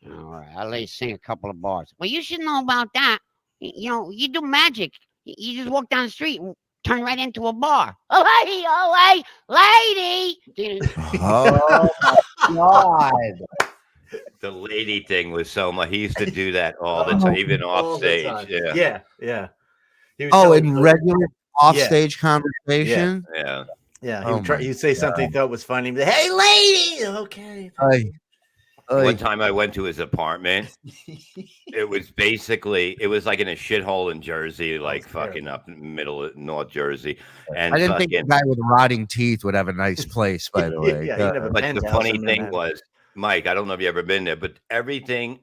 right, I'll let you sing a couple of bars. Well, you should know about that. You do magic. You just walk down the street and turn right into a bar. Oh, lady. Oh, God. The lady thing was so much. He used to do that all the time, even off stage. Yeah. In regular offstage conversation? Yeah. Yeah. He'd say something he thought was funny. Hey, lady. Okay. One time I went to his apartment. It was like in a shithole in Jersey, like fucking up in the middle of North Jersey. And I didn't think the guy with rotting teeth would have a nice place, by the way. But the funny thing was, Mike, I don't know if you've ever been there, but everything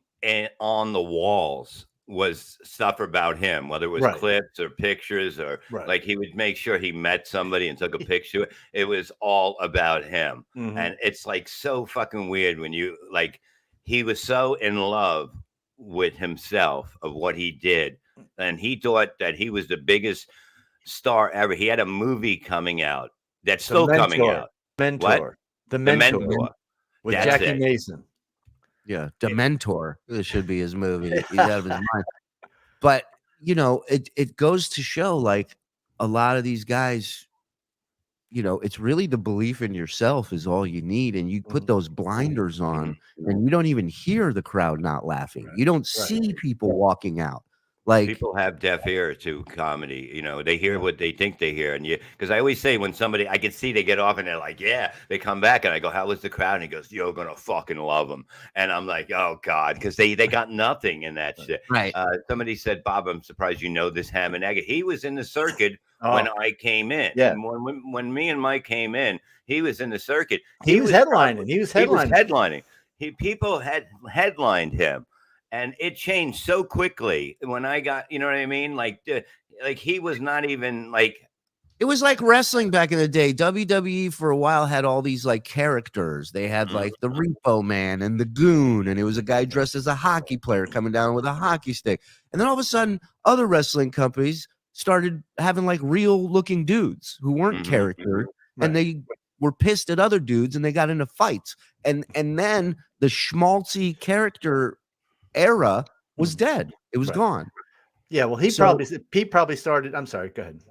on the walls was stuff about him, whether it was clips or pictures or like he would make sure he met somebody and took a picture. It was all about him. And it's like so fucking weird when you like, he was so in love with himself of what he did. And he thought that he was the biggest star ever. He had a movie coming out that's still coming out. Mentor. The Mentor. With Jackie Mason. Yeah, Dementor. This should be his movie. He's out of his mind. But it goes to show, like, a lot of these guys, it's really the belief in yourself is all you need, and you put those blinders on, and you don't even hear the crowd not laughing. You don't see people walking out. Like, people have deaf ears to comedy. They hear what they think they hear. And because I always say when somebody, I can see they get off and they're like, yeah, they come back and I go, how was the crowd? And he goes, you're going to fucking love them. And I'm like, oh God, because they got nothing in that shit. Right. Somebody said, Bob, I'm surprised you know this ham and egg. He was in the circuit when I came in. Yeah. And when me and Mike came in, he was in the circuit. He was headlining. He was headlining. People had headlined him. And it changed so quickly when I got, you know what I mean? Like he was not even like. It was like wrestling back in the day. WWE for a while had all these like characters. They had like the Repo Man and the Goon, and it was a guy dressed as a hockey player coming down with a hockey stick. And then all of a sudden, other wrestling companies started having like real looking dudes who weren't characters, and they were pissed at other dudes, and they got into fights. And then the schmaltzy character era was dead. It was gone. Yeah, well, Pete probably started. I'm sorry, go ahead.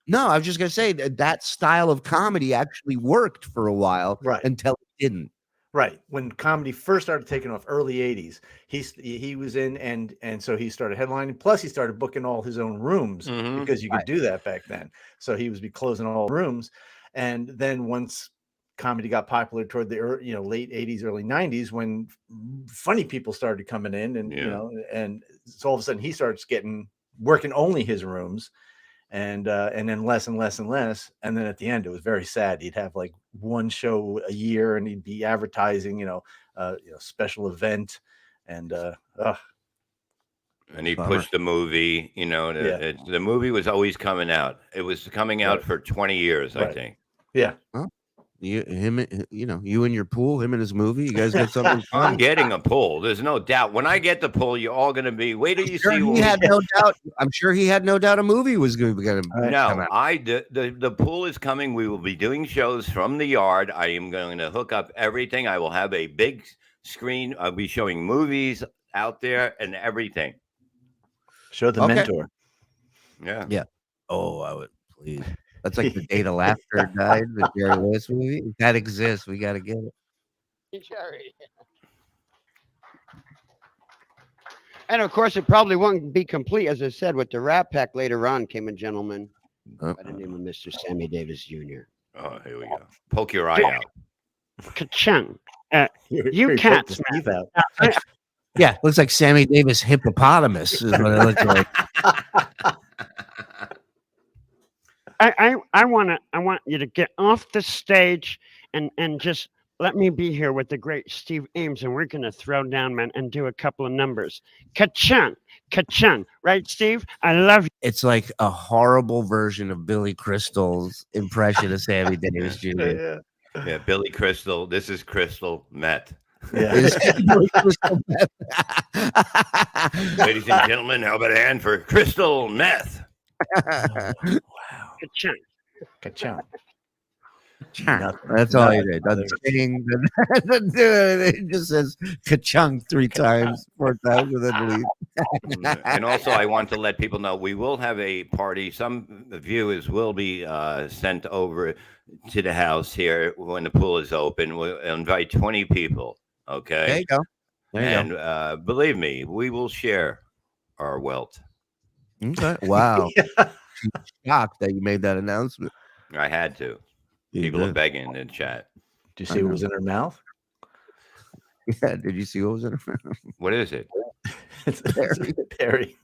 No, I was just gonna say that style of comedy actually worked for a while, until it didn't. Right. When comedy first started taking off, early 80s, he was in and so he started headlining. Plus he started booking all his own rooms because you could do that back then. So he was be closing all rooms. And then once comedy got popular toward the late 80s, early 90s, when funny people started coming in and and so all of a sudden he starts working only his rooms. And then less and less and less. And then at the end, it was very sad. He'd have like one show a year and he'd be advertising, special event. And he pushed the movie, the movie was always coming out. It was coming out for 20 years, I think. Yeah. Huh? You and your pool, him and his movie. You guys got something? I'm getting a pull. There's no doubt. When I get the pull, you're all going to be. Wait till you see. He had no doubt. I'm sure he had no doubt a movie was going to come No, out. the pool is coming. We will be doing shows from the yard. I am going to hook up everything. I will have a big screen. I'll be showing movies out there and everything. Show the mentor. Yeah. Yeah. Oh, I would please. That's like the day the laughter died, the Jerry Lewis movie. If that exists, we got to get it. Jerry. And of course, it probably won't be complete, as I said, with the Rat Pack. Later on came a gentleman by the name of Mr. Sammy Davis Jr. Oh, here we go. Poke your eye out. Ka-chung. You can't Steve out. Yeah, looks like Sammy Davis hippopotamus is what it looks like. I want you to get off the stage and just let me be here with the great Steve Ames, and we're gonna throw down, man, and do a couple of numbers. Ka-chung, ka-chung, right, Steve? I love you. It's like a horrible version of Billy Crystal's impression of Sammy Davis Jr. Yeah, Billy Crystal. This is Crystal Meth. Yeah. Ladies and gentlemen, how about a hand for Crystal Meth? Wow. Ka-chung. Ka-chung. That's all he did. Doesn't sing, doesn't do it. It just says ka-chunk 3 times, 4 times, and then leave. And also, I want to let people know we will have a party. Some viewers will be sent over to the house here when the pool is open. We'll invite 20 people. Okay. There you go. There you go. Believe me, we will share our wealth. Okay. Wow. Shocked that you made that announcement. I had to. People are begging in chat. Did you see what was in her mouth? Yeah. Did you see what was in her mouth? What is it? It's Perry.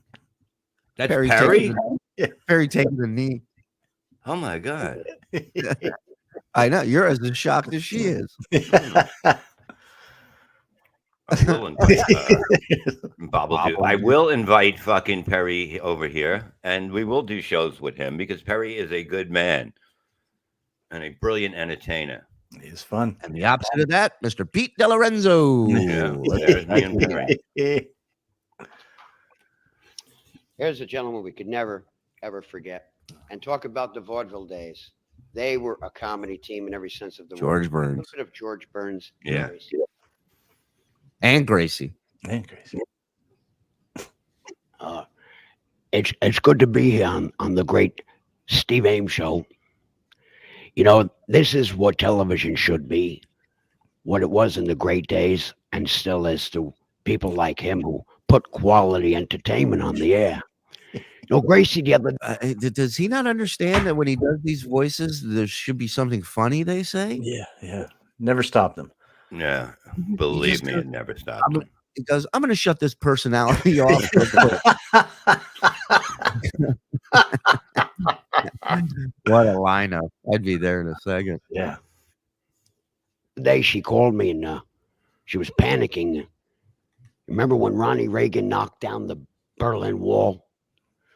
That's Perry. Perry? Perry taking the knee. Oh my God. I know. You're as shocked as she is. I will invite fucking Perry over here, and we will do shows with him because Perry is a good man and a brilliant entertainer. He's fun. And the opposite of that, Mr. Pete DeLorenzo. Yeah, there's me and Perry. Here's a gentleman we could never, ever forget. And talk about the vaudeville days. They were a comedy team in every sense of the word. George Burns. A little bit of George Burns. Yeah. And Gracie. And Gracie. It's good to be here on the great Steve Ames show. You know, this is what television should be, what it was in the great days, and still is to people like him who put quality entertainment on the air. You know, Gracie, the other does he not understand that when he does these voices, there should be something funny they say? Yeah. Never stop them. Yeah. Believe me, it never stopped. He goes, I'm going to shut this personality off. What a lineup. I'd be there in a second. Yeah. the day she called me and she was panicking. Remember when Ronnie Reagan knocked down the Berlin Wall?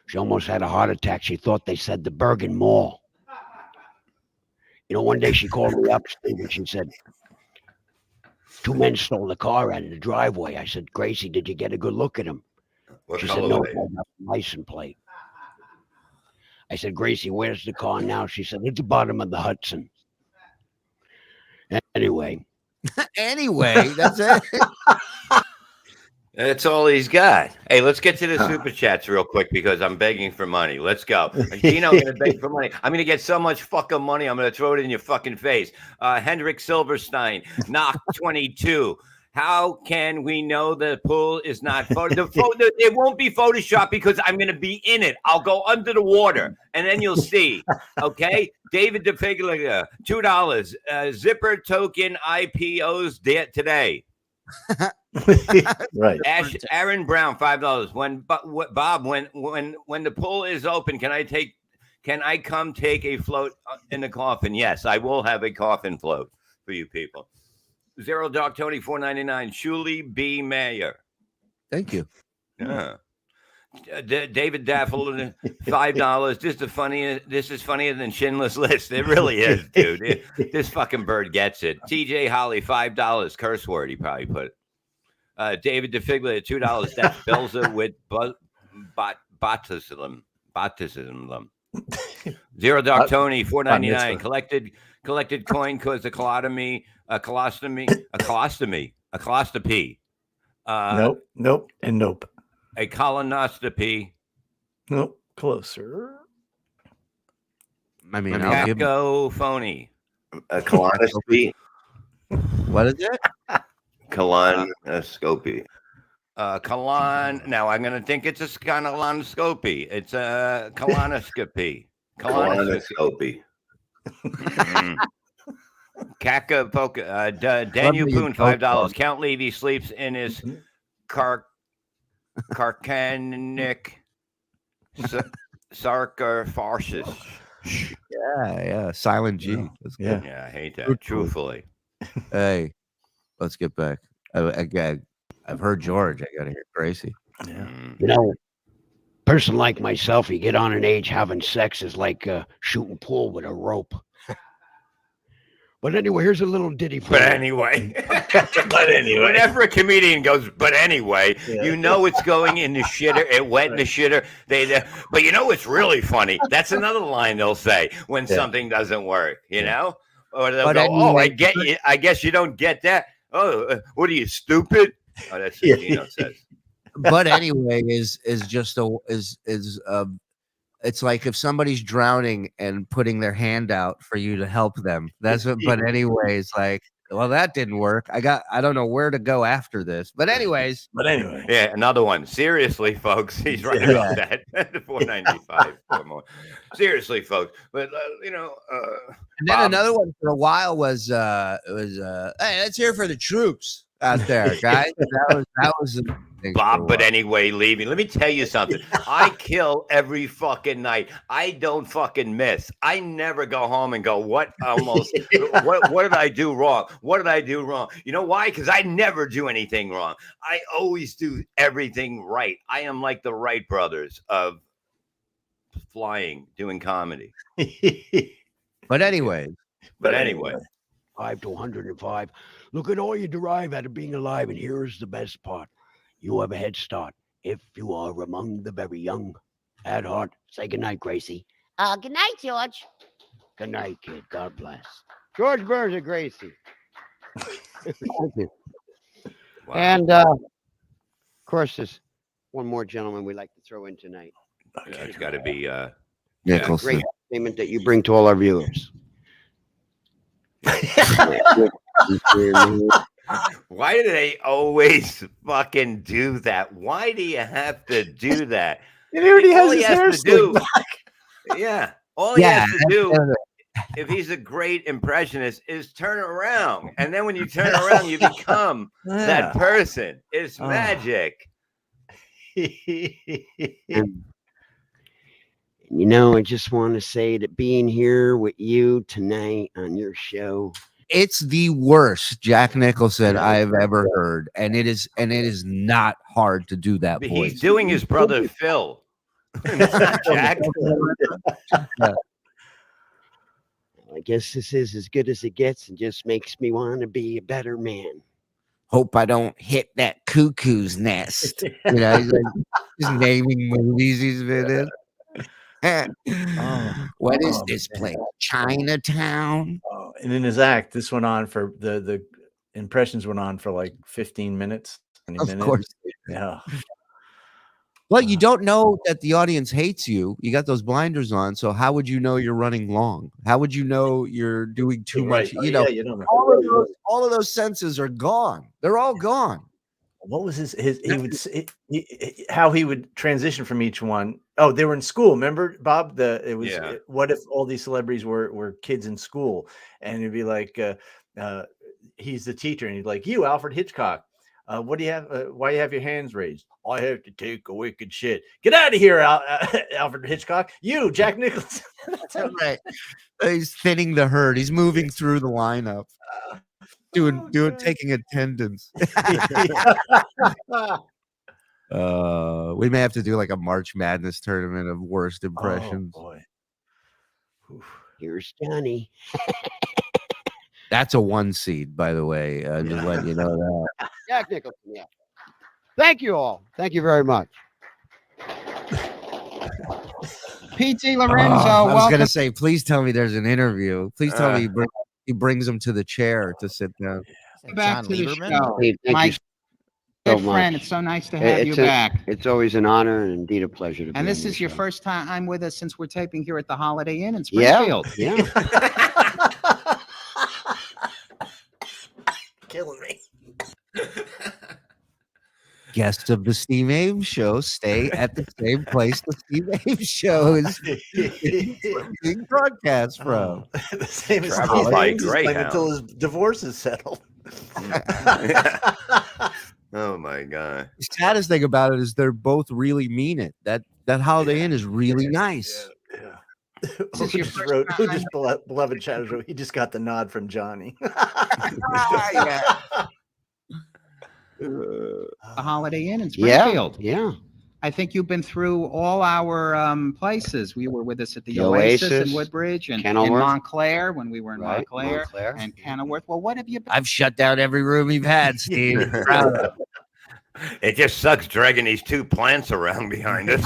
She almost had a heart attack. She thought they said the Bergen Mall. You know, one day she called me up, Steve, and she said, 2 men stole the car out of the driveway. I said, Gracie, did you get a good look at him? What She said, color no, were it they? had a license plate. I said, Gracie, where's the car now? She said, at the bottom of the Hudson. Anyway. Anyway, that's it. That's all he's got. Hey, let's get to the super chats real quick because I'm begging for money. Let's go. Gino, I'm going to beg for money. I'm going to get so much fucking money, I'm going to throw it in your fucking face. Hendrik Silverstein, knock 22. How can we know the pool is not it won't be Photoshop because I'm going to be in it. I'll go under the water and then you'll see. Okay. David DeFiglia, $2. Zipper token IPOs today. Right. Aaron Brown, $5. Bob, when the pool is open, can I come take a float in the coffin? Yes, I will have a coffin float for you people. Zero Dog Tony, $4.99. Shuli B. Mayer. Thank you. Yeah. David Daffel, $5. This is funnier than Schindler's List. It really is, dude. This fucking bird gets it. TJ Holly, $5. Curse word, he probably put it. David DeFiglia, $2. That's Belza with baptism. Zero Dog Tony, $4.99. Collected coin cause a colostomy. Nope, and nope. A colonoscopy. Nope. Closer. I mean, cacophony. A colonoscopy. What is it? Colonoscopy. Now I'm going to think it's a colonoscopy. It's a colonoscopy. Colonoscopy. Daniel Poon, $5. Count Levy sleeps in his carcanic sarcophagus. Yeah. Silent G. Yeah, I hate that. Truthfully. Hey, let's get back. I've heard George. I got to hear Gracie. Yeah. You know, person like myself, you get on an age, having sex is like shooting pool with a rope. But anyway, here's a little ditty for you. Anyway. Whenever a comedian goes, but anyway, you know it's going in the shitter. It went in the shitter. But you know what's really funny? That's another line they'll say when something doesn't work, you know? Or they'll go, anyway, I guess you don't get that. Oh, what are you, stupid? Oh, that's what Gino says. But anyway, it's like if somebody's drowning and putting their hand out for you to help them. That's what. But anyways, like, well, that didn't work. I don't know where to go after this. But anyways. Yeah, another one. Seriously, folks, he's right about that. $4.95 more. Seriously, folks. But and then another one for a while was hey, let's hear for the troops out there, guys. that was Bob, but anyway, leaving. Let me tell you something. I kill every fucking night. I don't fucking miss. I never go home and go, what did I do wrong? What did I do wrong? You know why? Because I never do anything wrong. I always do everything right. I am like the Wright brothers of flying, doing comedy. But anyway. 5 to 105. Look at all you derive out of being alive. And here's the best part. You have a head start if you are among the very young. At heart, say goodnight, Gracie. Good night, George. Good night, kid. God bless. George Burns of Gracie. Thank you. Wow. And of course, there's one more gentleman we'd like to throw in tonight. It's got to be Nicholson. Great statement that you bring to all our viewers. Why do they always fucking do that? Why do you have to do that? He already has his hair slicked back. Yeah. All he has to do, if he's a great impressionist, is turn around. And then when you turn around, you become that person. It's magic. You know, I just want to say that being here with you tonight on your show. It's the worst Jack Nicholson I've ever heard. And it is not hard to do that voice. He's doing his brother Phil. It's not Jack. I guess this is as good as it gets and just makes me want to be a better man. Hope I don't hit that cuckoo's nest. You know, he's like just naming movies he's been in. What is this place? Chinatown? And in his act, this went on for the impressions went on for like 15 minutes. Of course. Yeah. Well, you don't know that the audience hates you. You got those blinders on. So how would you know you're running long? How would you know you're doing too much? Oh, You know, you don't know. all of those senses are gone. They're all gone. What was he would how he would transition from each one. Oh, they were in school. Remember, Bob? What if all these celebrities were kids in school, and it'd be like he's the teacher, and he'd like, you, Alfred Hitchcock. What do you have? Why do you have your hands raised? I have to take a wicked shit. Get out of here, Alfred Hitchcock. You, Jack Nicholson. Right. He's thinning the herd. He's moving through the lineup, taking attendance. We may have to do like a March Madness tournament of worst impressions. Oh, boy. Here's Johnny. That's a 1 seed, by the way. Just letting you know that. Jack Nicholson, yeah. Thank you all. Thank you very much. P.T. Lorenzo, I was welcome. going to say, please tell me there's an interview. Please tell me he brings him to the chair to sit down. Back to the show. Hey, thank My you good so friend, much. it's so nice to have you back. It's always an honor and indeed a pleasure to be And this on is your show. first time I'm with us since we're taping here at the Holiday Inn in Yeah, Springfield. yeah. Killing me. Guests of the Steve Ames Show stay at the same place the Steve Ames Show is being broadcast from. The same as Travel Steve by Ames is playing Greyhound. until his divorce is settled. Oh my God. The saddest thing about it is they're both really mean it. That Holiday Inn is really nice. Yeah. This is your first Who just beloved chatters wrote, he just got the nod from Johnny. The Holiday Inn in Yeah, Springfield. yeah. I think you've been through all our places. We were with us at the The Oasis Oasis, in Woodbridge and in Kenilworth. Montclair when we were in Right, Montclair, Montclair. and Kenilworth. Well, what have you been I've shut down every room you've had, Steve. Proud of it. It just sucks dragging these two plants around behind us.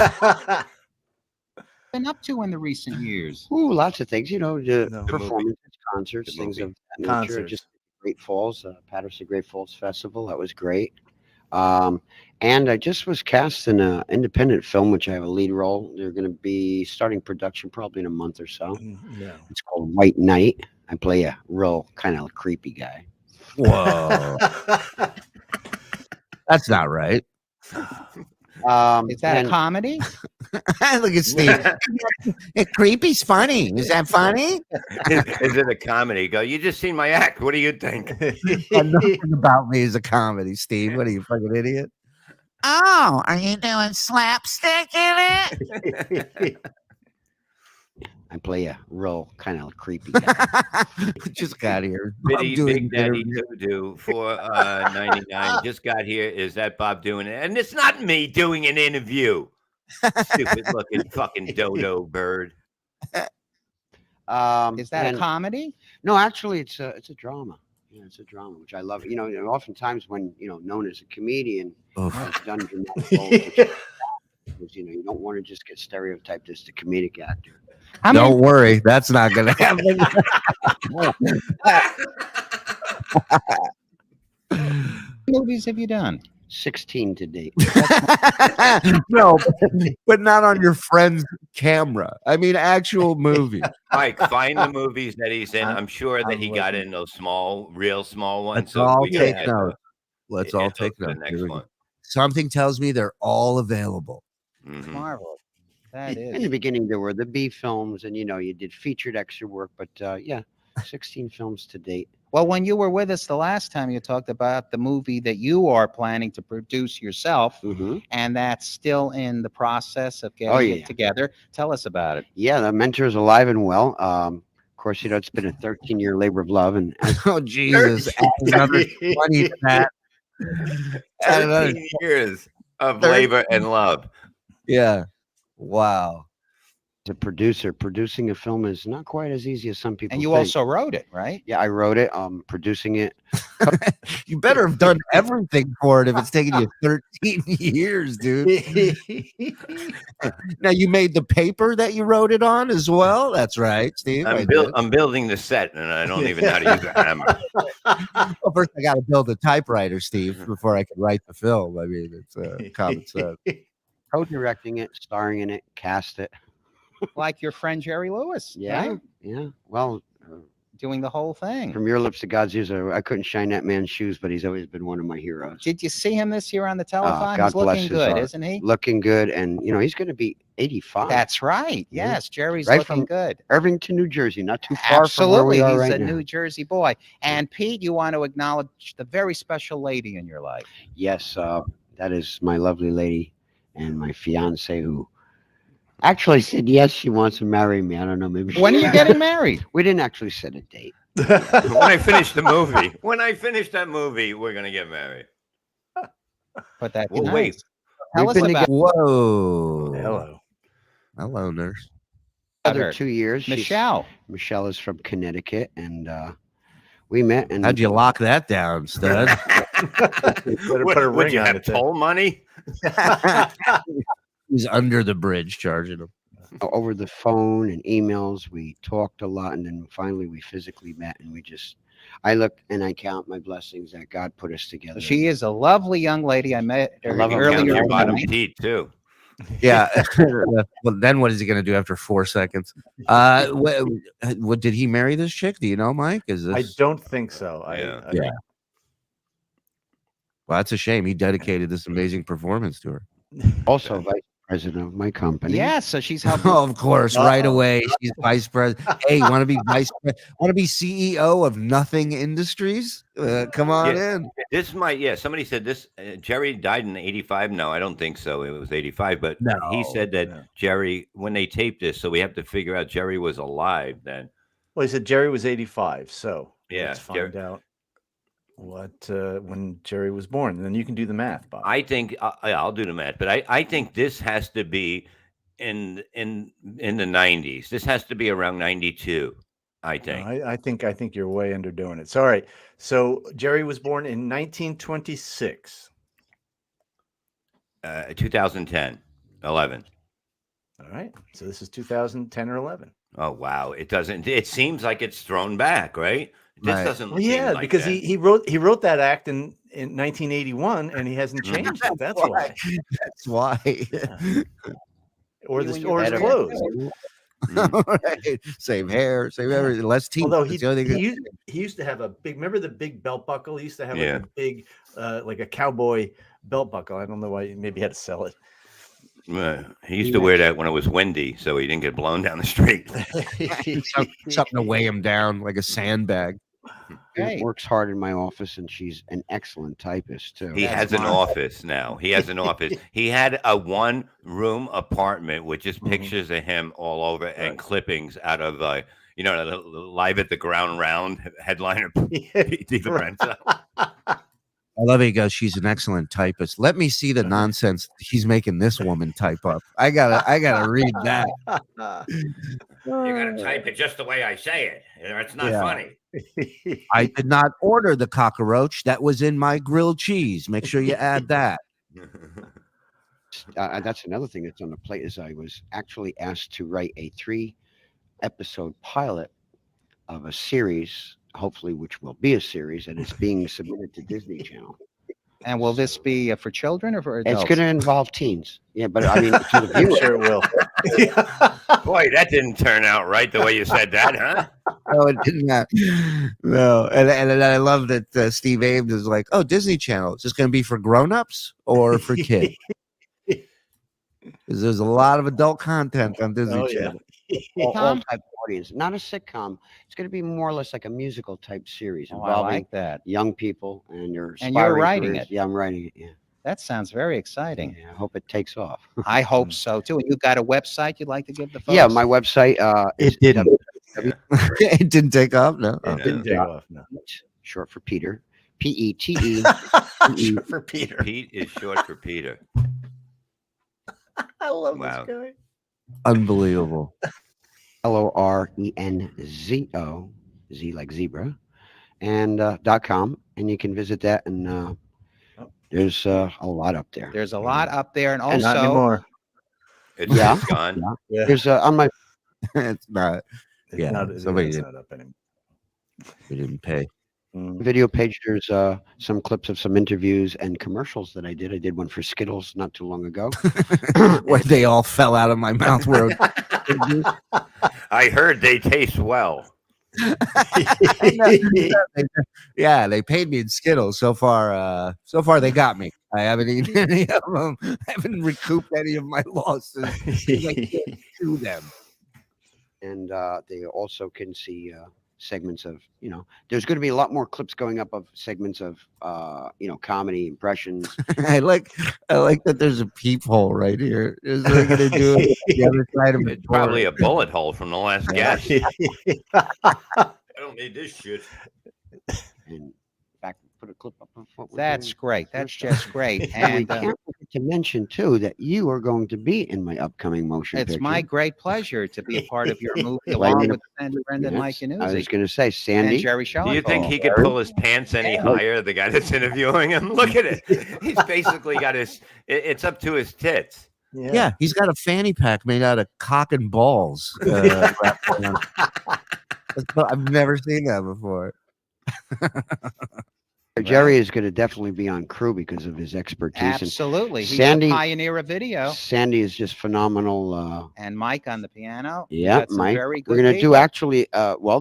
up to in the recent years? Ooh, lots of things. You know, the No. performances, concerts, The things movie. of that nature. Concerts. Just Great Falls, Patterson Great Falls Festival. That was great. And I just was cast in an independent film, which I have a lead role. They're going to be starting production probably in a month or so. No. It's called White Knight. I play a real kind of creepy guy. Whoa. That's not right. Is that a comedy? Look at Steve. Creepy's funny. Is that funny? Is it a comedy? Go, you just seen my act. What do you think? Nothing about me is a comedy, Steve. What are you, fucking idiot? Oh, are you doing slapstick in it? I play a real kind of creepy guy. Just got here. Big Daddy Doo-Doo for 99 just got here. Is that Bob doing it? And it's not me doing an interview. Stupid looking fucking dodo bird. Is that a and- comedy? No, actually, it's a drama. Yeah, it's a drama, which I love. You know, oftentimes when known as a comedian, has done dramatic roles, because you don't want to just get stereotyped as the comedic actor. Don't worry, that's not gonna happen. Movies have you done? 16 to date. No, but not on your friend's camera. I mean, actual movie. Mike, find the movies that he's in. I'm sure that he got in those real small ones. Let's all we gotta take add notes. those. Let's all Add those take to the notes. next Here we go. one. Something tells me they're all available. Mhm. Marvelous. That In is. the beginning, there were the B films, and you did featured extra work, but yeah, 16 films to date. Well, when you were with us the last time, you talked about the movie that you are planning to produce yourself, and that's still in the process of getting it together. Tell us about it. Yeah, the mentor is alive and well. Of course, it's been a 13-year labor of love, and Oh Jesus! Add another 20 to that. Add another 13 years of labor and love. Yeah. Wow. a producer, producing a film is not quite as easy as some people And you think. also wrote it, right? Yeah, I wrote it. Producing it. You better have done everything for it if it's taken you 13 years, dude. Now you made the paper that you wrote it on as well. That's right, Steve. I'm building the set, and I don't even know how to use a hammer. Well, first I got to build a typewriter, Steve, before I can write the film. I mean, it's common sense. Co-directing it, starring in it, cast it. Like your friend Jerry Lewis. Yeah, right? yeah. Well, Doing the whole thing. from your lips to God's ears, I couldn't shine that man's shoes, but he's always been one of my heroes. Did you see him this year on the telethon? God He's bless looking his good, heart. isn't he? Looking good, and he's going to be 85. That's right. Yeah. Yes, Jerry's Right looking from good. Irvington, New Jersey, not too far from where Absolutely. we are He's right a now. New Jersey boy. And Pete, you want to acknowledge the very special lady in your life. Yes, that is my lovely lady and my fiance who actually said yes, she wants to marry me. I don't know, maybe. When are you getting married? We didn't actually set a date. When I finish the movie, we're gonna get married. But that Well, wait. Tell us We've been about Whoa. Hello. nurse. Another her. 2 years. Michelle. Michelle is from Connecticut, and we met. And How'd you lock that down, stud? Better put a Would ring you on have it. then. toll money? He's under the bridge charging him. over the phone and emails, we talked a lot, and then finally we physically met, and I look and I count my blessings that God put us together. She is a lovely young lady. I met her love her. earlier. Your in the bottom night. teeth too. Yeah. Well, then what is he going to do after 4 seconds? What did he marry this chick? Do you know, Mike? Is this? I don't think so. Yeah. Well, that's a shame. He dedicated this amazing performance to her. Also vice president of my company. Yeah, so she's helping. Oh, of course, right away. She's vice president. Hey, want to be want to be CEO of Nothing Industries? Come on in. This might, somebody said this. Jerry died in 85. No, I don't think so. It was 85. But he said that Jerry, when they taped this, so we have to figure out Jerry was alive then. Well, he said Jerry was 85. So let's Jerry- find out what when Jerry was born. And then you can do the math, Bob. I think I'll do the math, but I think this has to be in the 90s. This has to be around 92. I think. I think you're way underdoing it. So, all right. So Jerry was born in 1926. 2010, 11. All right. So this is 2010 or 11. Oh wow! It doesn't. It seems like it's thrown back, right? This doesn't. Well, yeah, seem like because that. he wrote that act in 1981, and he hasn't changed it. That's why. That's why. Yeah. Or You the and store is your closed. Right. Same hair, same everything, less teeth. Although That's the only thing- he used to have a big. Remember the big belt buckle? He used to have like Yeah. a big, like a cowboy belt buckle. I don't know why. Maybe he had to sell it. He used to wear that when it was windy, so he didn't get blown down the street. something to weigh him down like a sandbag. He works hard in my office, and she's an excellent typist too. He has an office now. He has an office. He had a one-room apartment with just pictures of him all over and clippings out of, Live at the Ground Round headliner. Pete Lorenzo. I love it. He goes, she's an excellent typist. Let me see the nonsense he's making this woman type up. I gotta read that. You gotta type it just the way I say it. It's not funny. I did not order the cockroach that was in my grilled cheese. Make sure you add that. That's another thing that's on the plate. Is I was actually asked to write a 3-episode pilot of a series, hopefully, which will be a series, and it's being submitted to Disney Channel. And will this be for children or for adults? It's going to involve teens. Yeah, but I mean, to the I'm viewer, sure it will. Boy, that didn't turn out right the way you said that, huh? No, it didn't happen. No, and I love that Steve Ames is like, "Oh, Disney Channel. Is this going to be for grown-ups or for kids?" Because there's a lot of adult content on Disney Channel. all type of audience, not a sitcom. It's going to be more or less like a musical type series I involving like that. young people and your And you're aspiring writing careers. it. Yeah, I'm writing it. Yeah. That sounds very exciting. Yeah, I hope it takes off. I hope so too. And you got a website you'd like to give the folks? Yeah, my website. It didn't. It didn't take off. No, It didn't take off. No. Short for Peter. PETE. Short for Peter. Pete is short for Peter. I love Wow. this guy. Unbelievable. LORENZO, Z like zebra, and .com, and you can visit that. And there's a lot up there. There's a lot up there, and Not also anymore. It's gone. Yeah. There's on my It's not. It's Yeah, not, somebody it's didn't, not up anymore. we didn't pay. video page. There's some clips of some interviews and commercials that I did. I did one for Skittles not too long ago. Where they all fell out of my mouth. Where I heard they taste well. yeah, they paid me in Skittles. So far they got me. I haven't eaten any of them. I haven't recouped any of my losses. I can't sue them. And they also can see segments of, there's going to be a lot more clips going up of segments of, comedy impressions. I like that there's a peephole right here. Is they're gonna do it the other side of It's probably a bullet hole from the last guest. I don't need this shit. In fact, put a clip up of what we're that's doing. great. That's just great. And we And can't forget to mention too that you are going to be in my upcoming motion it's picture. my great pleasure to be a part of your movie Well, along with Sandy, Brendan, Yes, Mike, and I was Uzi going to say, and Sandy. Jerry Do you think Schoenfeld. he could pull his pants any higher? The guy that's interviewing him. Look at it. He's basically got his. It's up to his tits. Yeah, he's got a fanny pack made out of cock and balls. Wrapped around. I've never seen that before. Jerry is going to definitely be on crew because of his expertise. Absolutely. He's Sandy- a pioneer of video. Sandy is just phenomenal. And Mike on the piano. Yeah, That's some Mike. very We're good going to do people. actually,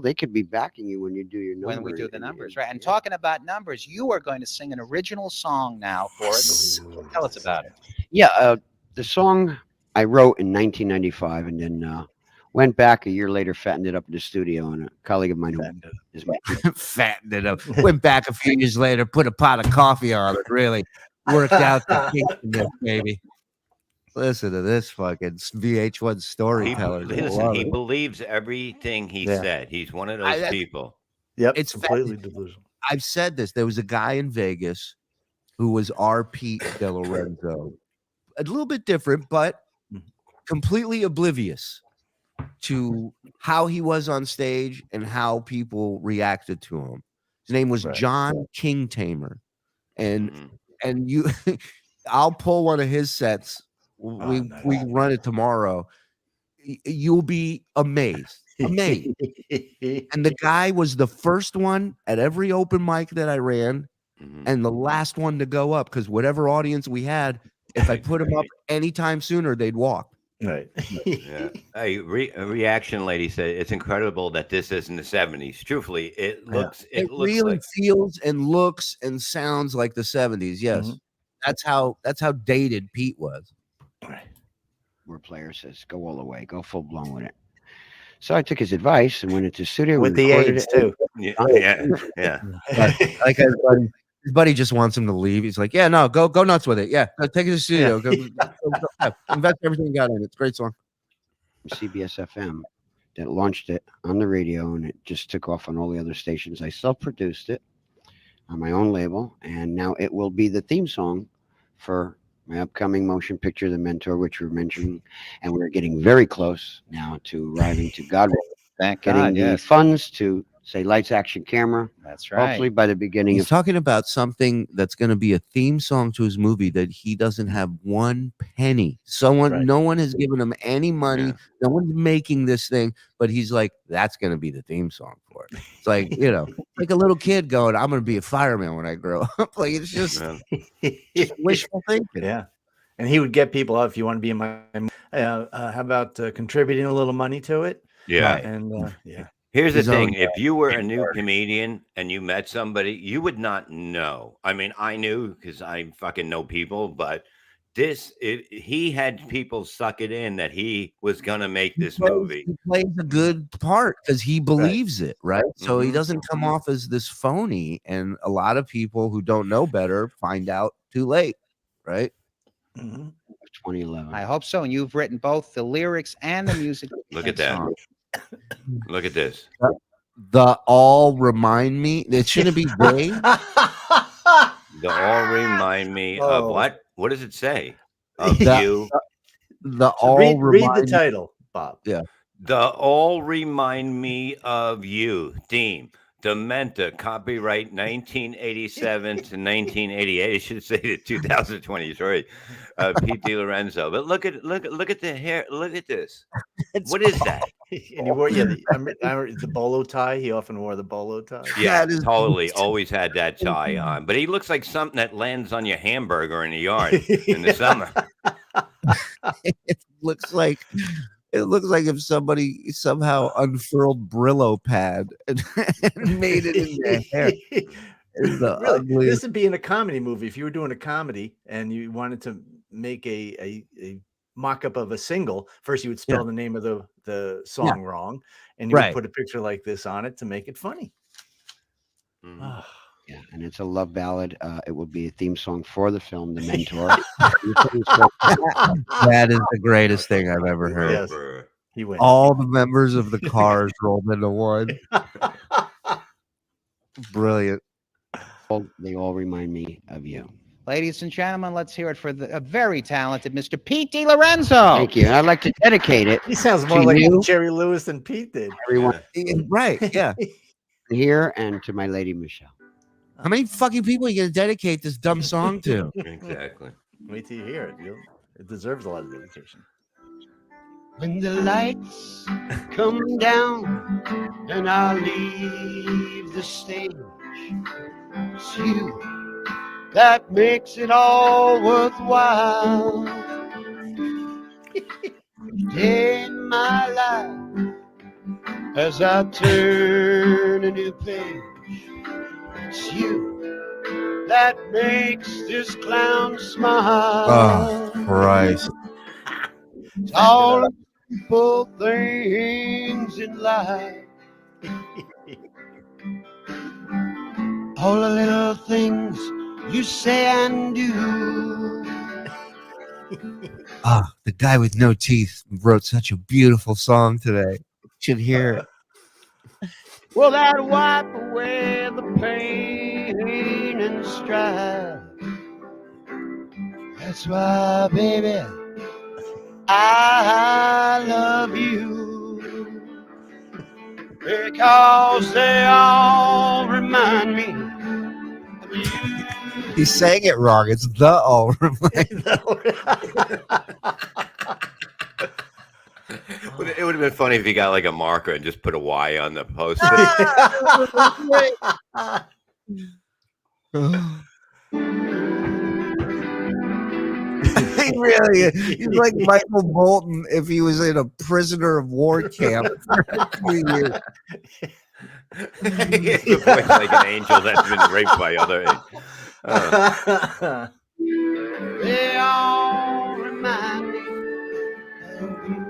they could be backing you when you do your numbers. When we do the numbers, right? And talking about numbers, you are going to sing an original song now for us. Tell us about it. Yeah, the song I wrote in 1995 and then went back a year later, fattened it up in the studio, and a colleague of mine who is my Fattened it up. Went back a few years later, put a pot of coffee on it. Really worked out the kinks in this, baby. Listen to this fucking VH1 storyteller. He believes everything he said. He's one of those people. Yep, It's completely delusional. I've said this. There was a guy in Vegas who was our Pete De Lorenzo. A little bit different, but completely oblivious to how he was on stage and how people reacted to him. His name was John King Tamer. And you I'll pull one of his sets. We run it tomorrow. You'll be amazed. Amazed. And the guy was the first one at every open mic that I ran and the last one to go up because whatever audience we had, if I put him up anytime sooner, they'd walk. Right. Yeah. A reaction lady said it's incredible that this is in the 70s. Truthfully, it looks It looks really like feels and looks and sounds like the 70s. Yes. That's how dated Pete was. Where player says, go all the way, go full blown with it. So I took his advice and went into the studio With the recorded AIDS it. too. Yeah. But, like his buddy just wants him to leave. He's like, yeah, no, go nuts with it. Yeah, take it to the studio. Go, invest everything you got in it. It's a great song. CBS FM that launched it on the radio, and it just took off on all the other stations. I self-produced it on my own label, and now it will be the theme song for my upcoming motion picture, The Mentor, which we're mentioning, and we're getting very close now to arriving to God. Thank Getting God, the yes. funds to say lights, action, camera. That's right. Hopefully by the beginning He's of talking about something that's going to be a theme song to his movie that he doesn't have one penny. No one has given him any money. Yeah. No one's making this thing, but he's like, that's going to be the theme song for it. It's like, like a little kid going, I'm going to be a fireman when I grow up. Like, it's just wishful thinking. Yeah. And he would get people out if you want to be in my how about contributing a little money to it? Yeah. And Here's the His thing. own If you were a new comedian and you met somebody, you would not know. I mean, I knew because I fucking know people, but he had people suck it in that he was going to make this movie. He plays a good part because he believes it, right? So he doesn't come off as this phony. And a lot of people who don't know better find out too late, right? 2011. I hope so. And you've written both the lyrics and the music. Look at that. Look at this. The all remind me. It shouldn't be they. They all remind me of what? What does it say? Of The- you. The So all read the remind title, Bob. Yeah. The all remind me of you theme. Dementa, copyright 1987 to 1988. I should say to 2023. Pete DiLorenzo. But look at the hair. Look at this. What is that? And he wore I remember the bolo tie. He often wore the bolo tie. Yeah, That is totally. Always had that tie on. But he looks like something that lands on your hamburger in the yard in the summer. It looks like if somebody somehow unfurled Brillo pad and made it in their hair. It's the Really, ugly. this would be in a comedy movie. If you were doing a comedy and you wanted to make a mock-up of a single, first you would spell the name of the song wrong, and you would put a picture like this on it to make it funny. Yeah, and it's a love ballad. It will be a theme song for the film The Mentor. That is the greatest thing I've ever heard. Yes, he wins. All the members of the Cars rolled into one. Brilliant. They all remind me of you. Ladies and gentlemen, let's hear it for a very talented Mr. Pete DiLorenzo. Thank you. And I'd like to dedicate it. He sounds more like Jerry Lewis than Pete did. Everyone, Right? Yeah. here and to my lady Michelle. How many fucking people are you gonna dedicate this dumb song to? Exactly. Wait till you hear it. It deserves a lot of dedication. When the lights come down and I leave the stage, it's you that makes it all worthwhile. Day in my life as I turn a new page, it's you that makes this clown smile. Oh, Christ. It's all the simple things in life, all the little things you say and do. Ah, the guy with no teeth wrote such a beautiful song today. You should hear it. Will that wipe away the pain and strife? That's why, baby, I love you, because they all remind me of you. He sang it wrong. It's the all remind. It would have been funny if he got like a marker and just put a Y on the post. He really is. He's like Michael Bolton if he was in a prisoner of war camp for a few years. The voice like an angel that's been raped by other. They all remind me of you.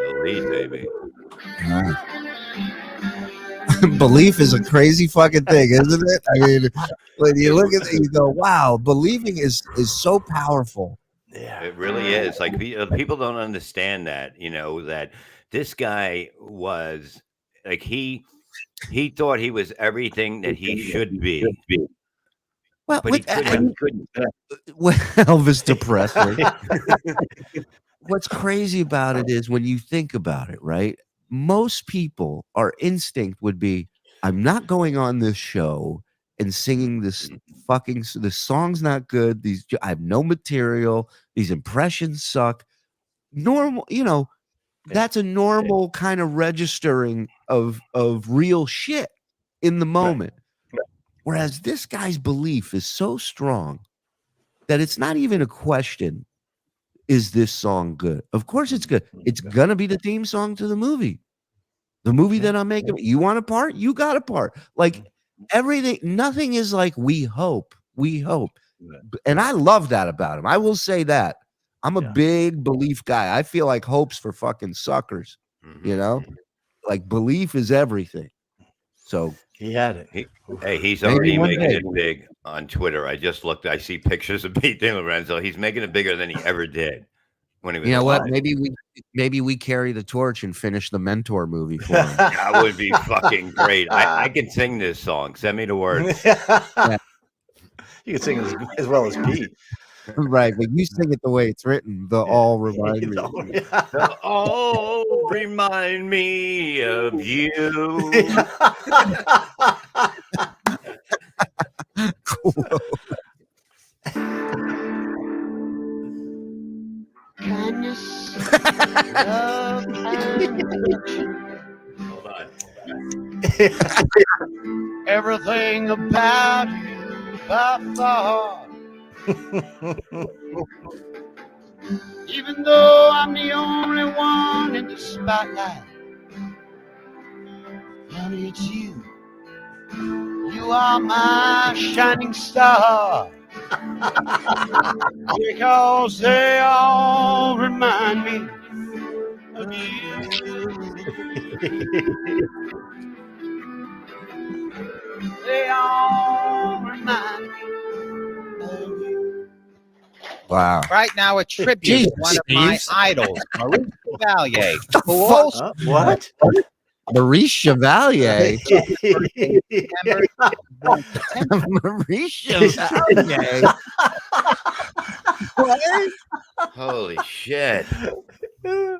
Elite, baby. Belief is a crazy fucking thing, isn't it? I mean, when you look at it, you go, wow, believing is so powerful. Yeah, it really is. Like people don't understand that, that this guy was like, he thought he was everything that he should be. Well, but he couldn't. Elvis Presley. What's crazy about it is when you think about it, right? Most people, our instinct would be, I'm not going on this show and singing this the song's not good. I have no material. These impressions suck. Normal, that's a normal kind of registering of real shit in the moment. Right. Whereas this guy's belief is so strong that it's not even a question. Is this song good? Of course it's good. It's going to be the theme song to the movie. The movie that I'm making. You want a part? You got a part. Like everything, nothing is like we hope. And I love that about him. I will say that. I'm a big belief guy. I feel like hope's for fucking suckers. Like belief is everything. So he had it. He's already making it big on Twitter. I just looked. I see pictures of Pete DiLorenzo. He's making it bigger than he ever did when he was. You know alive. what? Maybe we carry the torch and finish the Mentor movie for him. That would be fucking great. I can sing this song. Send me the words. You can sing as well as Pete. Right, but you sing it the way it's written. The all remind me. They'll all remind me of you. Kindness, love, and Hold on. Everything about you by far. Even though I'm the only one in the spotlight, honey, it's you. You are my shining star. Because they all remind me of you. They all remind me of you. Wow. Right now, a tribute to one of my idols, Maurice Chevalier, who fuck? also What? Maurice Chevalier. Maurice Chevalier. What? Holy shit. Wait a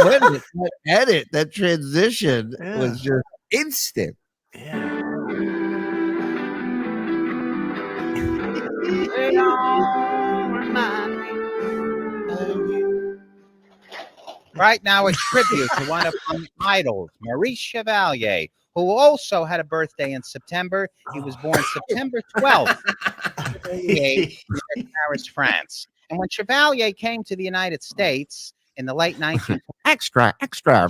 minute, that edit, that transition was just instant. They all remind me of you. Right now, a tribute to one of my idols, Maurice Chevalier, who also had a birthday in September. He was born September 12th, 1988, in Paris, France. And when Chevalier came to the United States in the late 1940s, Extra,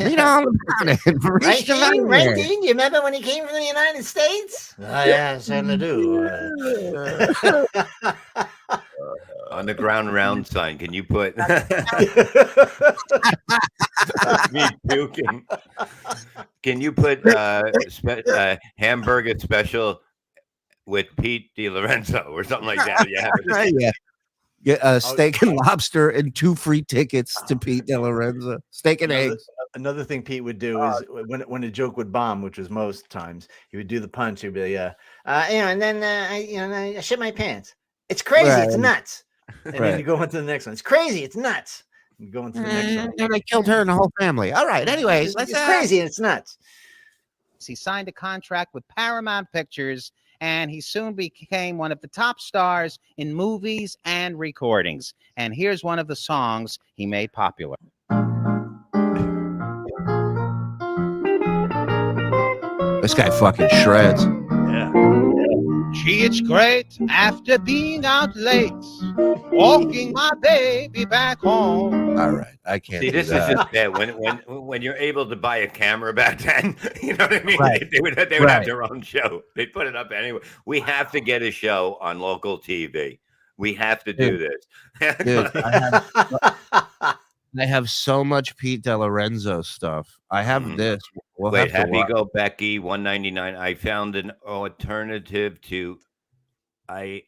read all about it. Maurice Right, Dean? Chevalier. Right, Dean? You remember when he came from the United States? Oh, yeah, I certainly do. On the ground round sign, can you put me puking? Can you put hamburger special with Pete DiLorenzo or something like that? Yeah. Yeah. Get steak and lobster and 2 free tickets to Pete DeLorenzo. Steak and eggs. Another thing Pete would do is when a joke would bomb, which was most times, he would do the punch. He'd be and then I shit my pants. It's crazy. Right. It's nuts. And Right. then you go into the next one. It's crazy. It's nuts. You go into the next one. And I killed her and the whole family. All right. Anyways, It's crazy and it's nuts. he signed a contract with Paramount Pictures, and he soon became one of the top stars in movies and recordings. And here's one of the songs he made popular. This guy fucking shreds. Yeah. Gee, it's great after being out late, walking my baby back home. All right. I can't. See, do this that. is just bad. When you're able to buy a camera back then, you know what I mean? Right. They would have their own show. They'd put it up anyway. We have to get a show on local TV. We have to do this. Dude, I have so much Pete DeLorenzo stuff. I have this. We'll Wait, have to Happy Go Becky, $1.99. I found an alternative to I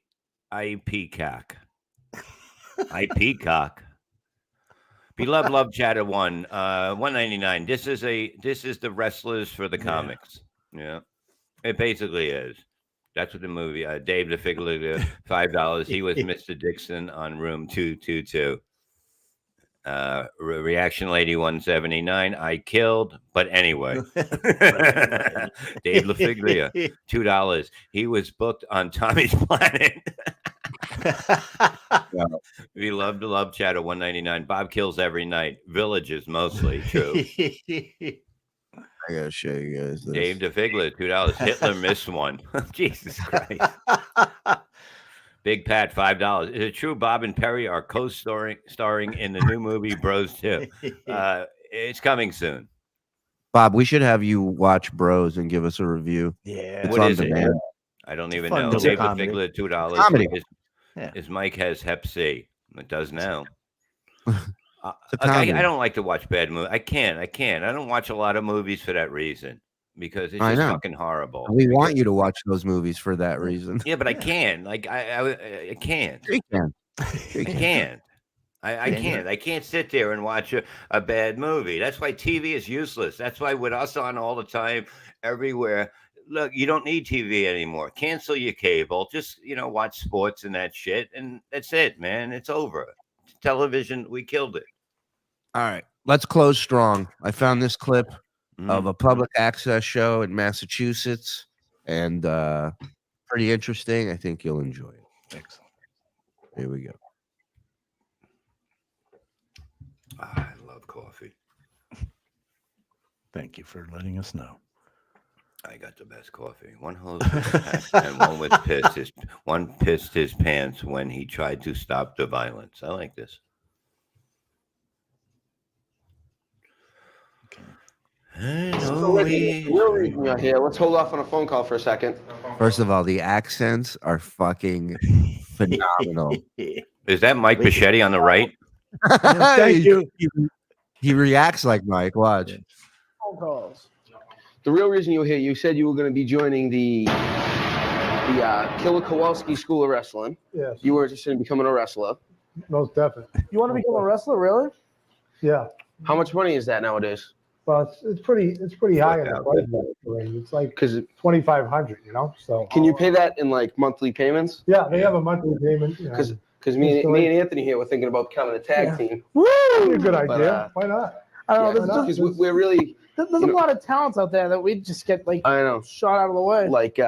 Peacock. I Peacock. Beloved Love Chatter one, $1.99. This is the wrestlers for the comics. Yeah, it basically is. That's what the movie. Dave the Figure, $5. He was Mr. Dixon on Room 222. Reaction Lady 179. I killed, but anyway. Dave LaFiglia, $2. He was booked on Tommy's Planet. We love to love chatter. $1.99. Bob kills every night. Villages mostly true. I gotta show you guys this. Dave DeFigler, $2. Hitler missed one. Jesus Christ. Big Pat, $5. Is it true Bob and Perry are co-starring in the new movie Bros 2? It's coming soon. Bob, we should have you watch Bros and give us a review. Yeah. It's What on is it? demand. I don't even Fun know. little Dave comedy. DeFigler, $2. Comedy. His mic has Hep C. It does now. It's a I comedy. don't like to watch bad movies. I can't. I don't watch a lot of movies for that reason because it's I just know. fucking horrible. We want you to watch those movies for that reason. Yeah, but I can't. Like I can't. You can. I can't. I can't. I can't sit there and watch a bad movie. That's why TV is useless. That's why with us on all the time, everywhere, look, you don't need TV anymore. Cancel your cable. Just watch sports and that shit, and that's it, man. It's over. Television, we killed it. All right, let's close strong. I found this clip of a public access show in Massachusetts, and pretty interesting. I think you'll enjoy it. Excellent. Here we go. I love coffee. Thank you for letting us know. I got the best coffee. One hose and one was pissed. One pissed his pants when he tried to stop the violence. I like this. So real reason you're here. Let's hold off on a phone call for a second. First of all, the accents are fucking phenomenal. Is that Mike Bichetti on the right? Thank you. He reacts like Mike. Watch. Phone calls. The real reason you were here, you said you were going to be joining the Killer Kowalski School of Wrestling. Yes. You were interested in becoming a wrestler. Most definitely. You want to become a wrestler, really? Yeah. How much money is that nowadays? Well, it's pretty high in the price range. It's like 2,500, So Can you pay that in like monthly payments? yeah, they have a monthly payment. Because me and Anthony here were thinking about becoming a tag team. Woo! A good idea. But, Why not? I don't know. Because we're really. There's a lot of talents out there that we just get like I know. shot out of the way. Like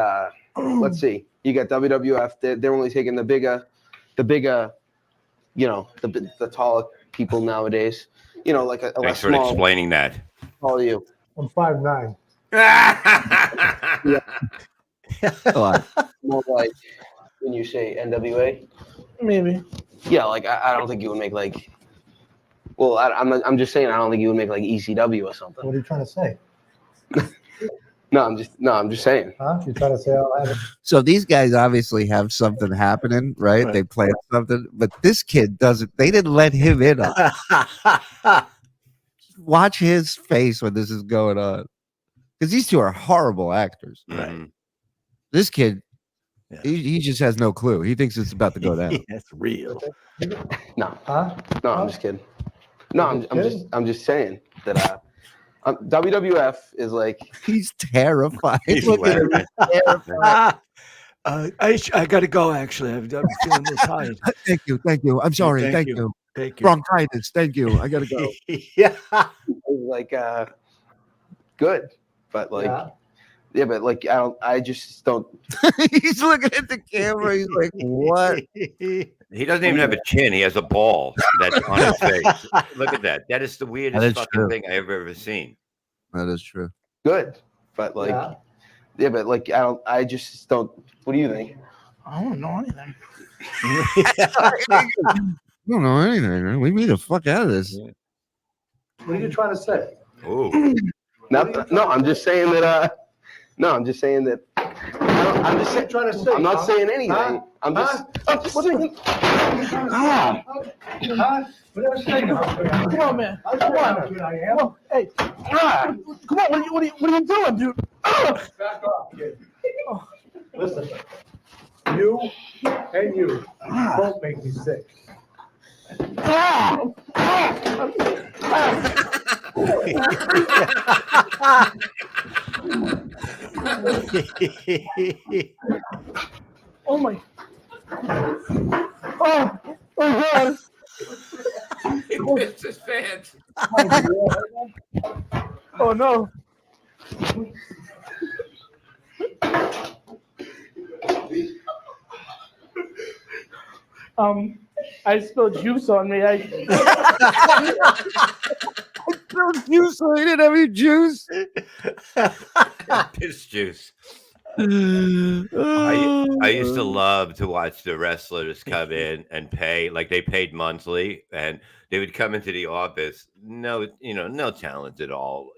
let's see, you got WWF. They're only taking the bigger, the taller people nowadays. Like a Thanks for small. explaining that. How are you? I'm 5'9". More like when you say NWA. Maybe. Yeah, like I don't think you would make like. Well, I'm just saying I don't think you would make like ECW or something. What are you trying to say? No, I'm just saying. Huh? You're trying to say I'll have it. So these guys obviously have something happening, right? They plan something, but this kid doesn't. They didn't let him in on it. Watch his face when this is going on, because these two are horrible actors. Right. This kid, he just has no clue. He thinks it's about to go down. That's real. No. Huh? No, I'm just kidding. No, I'm just saying that WWF is like he's terrified. He's Look at him. terrified. I gotta go. Actually, I'm feeling a little tired. Thank you. I'm sorry. Thank you. Thank you. Bronchitis. Thank you. I gotta go. Yeah. like good, but like yeah, but like I just don't. He's looking at the camera. He's like, what? He doesn't even have a chin. He has a ball that's on his face. Look at that. That is the weirdest fucking thing I ever seen. That is true. Good, but like yeah, but like I just don't. What do you think? I don't know anything. I don't know anything. Leave me the fuck out of this. What are you trying to say? Oh. No, I'm just saying that. No, I'm just saying that. I'm just trying to say. I'm not saying anything. Huh? I'm just. What are you? Come on, man. Come on. Hey. Come on. What are you doing, dude? Back off, kid. Listen. You and you both make me sick. Oh my. Oh God. He pissed his pants. Oh no. I spilled juice on me. I spilled juice on you. Didn't have any juice. Piss juice. I used to love to watch the wrestlers come in and pay, like they paid monthly, and they would come into the office, no talent at all,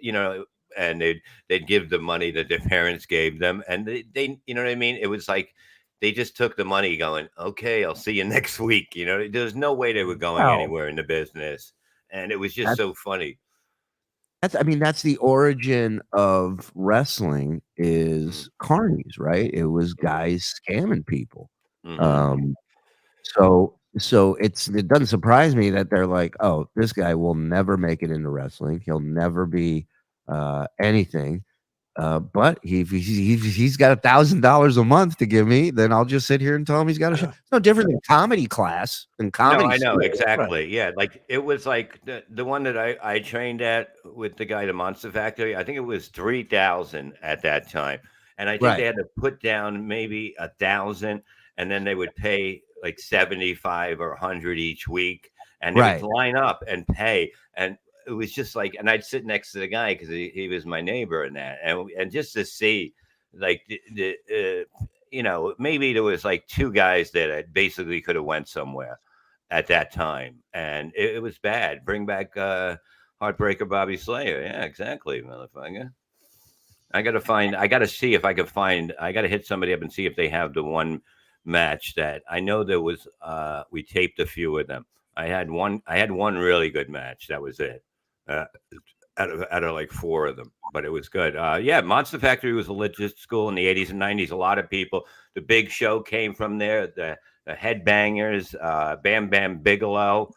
and they'd give the money that their parents gave them, and they you know what I mean? It was like they just took the money going, okay, I'll see you next week. There's no way they were going anywhere in the business. And it was just so funny. That's the origin of wrestling is carnies, right? It was guys scamming people. So it doesn't surprise me that they're like, oh, this guy will never make it into wrestling. He'll never be anything. But he's got $1,000 a month to give me, then I'll just sit here and tell him he's got a show. It's no different than comedy class and comedy. No, I know school. exactly. Right. Yeah, like it was like the one that I trained at with the guy, the Monster Factory. I think it was 3,000 at that time, and I think Right. they had to put down maybe 1,000, and then they would pay like 75 or 100 each week, and they Right. would line up and pay, and it was just like, and I'd sit next to the guy because he was my neighbor and that, and just to see like you know, maybe there was like 2 guys that I basically could have went somewhere at that time, and it was bad. Bring back Heartbreaker Bobby Slayer. Yeah, exactly, motherfucker. I gotta see if I could find. I gotta hit somebody up and see if they have the one match that I know there was. We taped a few of them. I had one really good match. That was it. Out of like 4 of them, but it was good. Yeah, Monster Factory was a legit school in the 80s and 90s. A lot of people. The Big Show came from there. The Headbangers, Bam Bam Bigelow,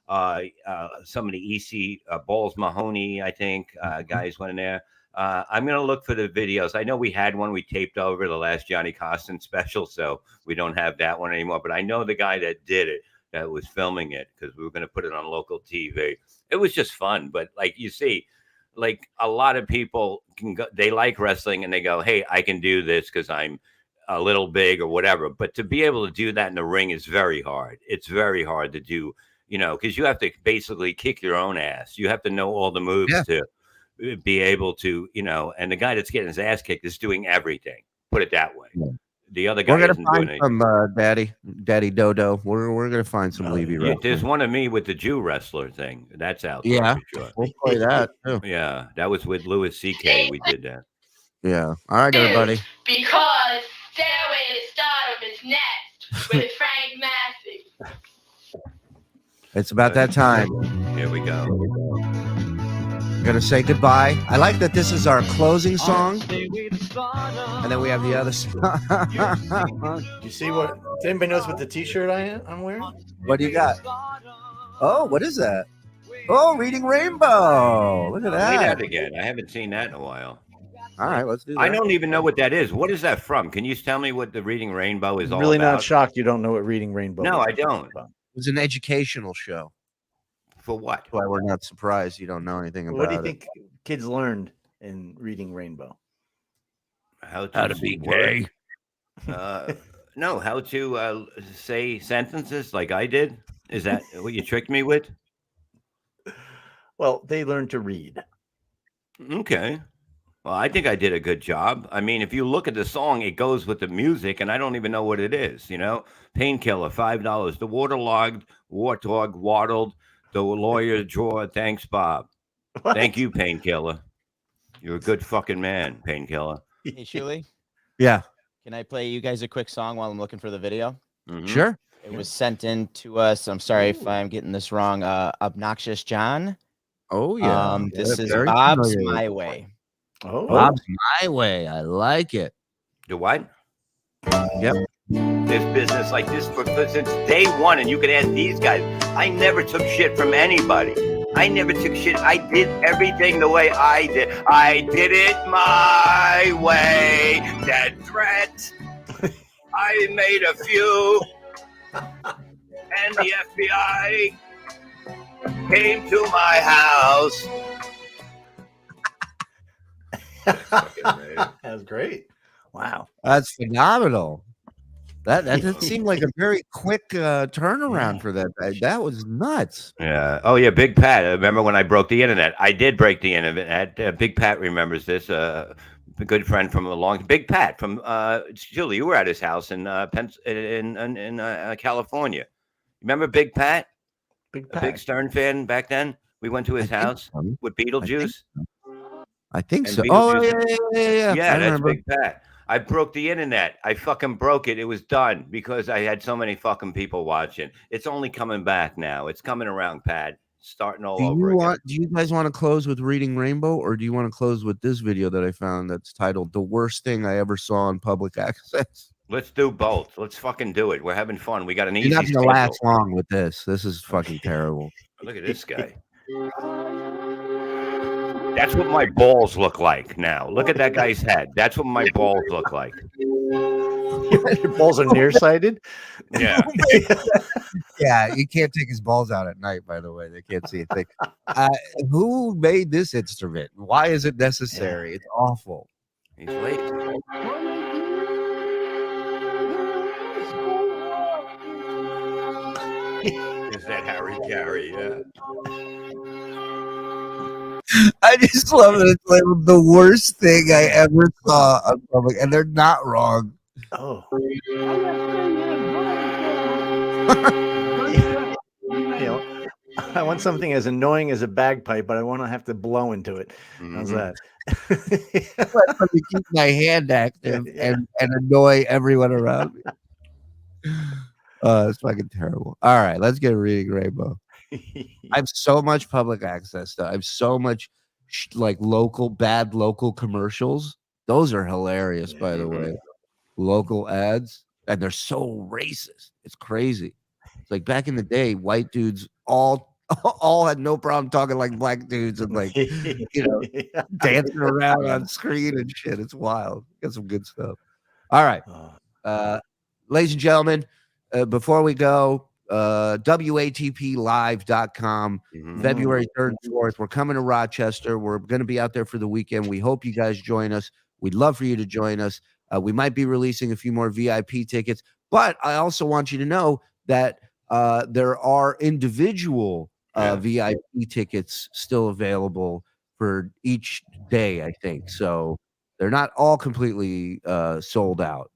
some of the EC Balls Mahoney, I think guys went in there. I'm gonna look for the videos. I know we had one we taped over the last Johnny Costin special, so we don't have that one anymore. But I know the guy that did it, that was filming it, because we were gonna put it on local TV. It was just fun, but like you see, like a lot of people can go, they like wrestling and they go, hey, I can do this because I'm a little big or whatever. But to be able to do that in the ring is very hard. It's very hard to do, you know, because you have to basically kick your own ass. You have to know all the moves to be able to, you know, and the guy that's getting his ass kicked is doing everything. Put it that way. The other guy We're gonna isn't find doing anything. some Daddy Dodo. We're gonna find some Levy Yeah, wrestling. there's one of me with the Jew wrestler thing. That's out there Yeah, for sure. we'll play that too. Yeah, that was with Louis C.K. We did that. Yeah. All right, everybody. Because Stairway to Stardom is next with Frank Massey. It's about that time. Here we go. We're gonna say goodbye. I like that this is our closing song, and then we have the other song. You see what? Does anybody knows what the T-shirt I'm wearing? What do you got? Oh, what is that? Oh, Reading Rainbow. Look at Play that. that again. I haven't seen that in a while. All right, let's do that. I don't even know what that is. What is that from? Can you tell me what the Reading Rainbow is all Really about? not shocked you don't know what Reading Rainbow No, is. I don't. It was an educational show. For what? That's why we're not surprised you don't know anything about it. What do you think kids learned in Reading Rainbow? How to be gay. No, how to say sentences like I did. Is that what you tricked me with? Well, they learned to read. Okay. Well, I think I did a good job. I mean, if you look at the song, it goes with the music, and I don't even know what it is. You know, Painkiller, $5. The waterlogged warthog waddled. The lawyer drawer. Thanks, Bob. What? Thank you, Painkiller. You're a good fucking man, Painkiller. Hey, Shuli, Yeah. can I play you guys a quick song while I'm looking for the video? Sure. It was sent in to us. I'm sorry if I'm getting this wrong. Obnoxious John. Oh yeah. This Yeah, is very Bob's familiar. My Way. Oh, Bob's My Way. I like it. The what? Yep. This business like this since day one, and you can ask these guys. I never took shit from anybody. I never took shit. I did everything the way I did. I did it my way. Dead threat. I made a few, and the FBI came to my house. that was great. Wow. That's phenomenal. That seemed like a very quick turnaround for that. That was nuts. Yeah. Oh, yeah. Big Pat. I remember when I broke the internet. I did break the internet. Big Pat remembers this. A good friend from a long. Big Pat from Julie. You were at his house in California. Remember Big Pat? Big Pat. A big Stern fan back then. We went to his house with Beetlejuice. I think And so. Beetlejuice- Oh yeah. Yeah, I that's remember. Big Pat. I broke the internet. I fucking broke it. It was done because I had so many fucking people watching. It's only coming back now. It's coming around, Pat. Starting all over again. Do you guys want to close with Reading Rainbow, or do you want to close with this video that I found that's titled "The Worst Thing I Ever Saw on Public Access"? Let's do both. Let's fucking do it. We're having fun. We got an easy You're not schedule. gonna last long with this. This is fucking terrible. Look at this guy. That's what my balls look like now. Look at that guy's head. That's what my balls look like. Your balls are nearsighted. Yeah. Yeah, you can't take his balls out at night, by the way. They can't see a thing. Who made this instrument? Why is it necessary? It's awful. He's late. Is that Harry Carey? Yeah. I just love that it's like the worst thing I ever saw on public, and they're not wrong. Oh. I want something as annoying as a bagpipe, but I want to have to blow into it. How's that? Let me keep my hand active and annoy everyone around me. It's fucking terrible. All right, let's get Reading Rainbow. I have so much public access stuff. I have so much like bad local commercials. Those are hilarious, by the way. Local ads, and they're so racist. It's crazy. It's like back in the day, white dudes all had no problem talking like black dudes and like dancing around on screen and shit. It's wild. Got some good stuff. All right, ladies and gentlemen, before we go, WATPlive.com, February 3rd and 4th. We're coming to Rochester. We're going to be out there for the weekend. We hope you guys join us. We'd love for you to join us. We might be releasing a few more VIP tickets, but I also want you to know that there are individual VIP tickets still available for each day, I think. So they're not all completely sold out.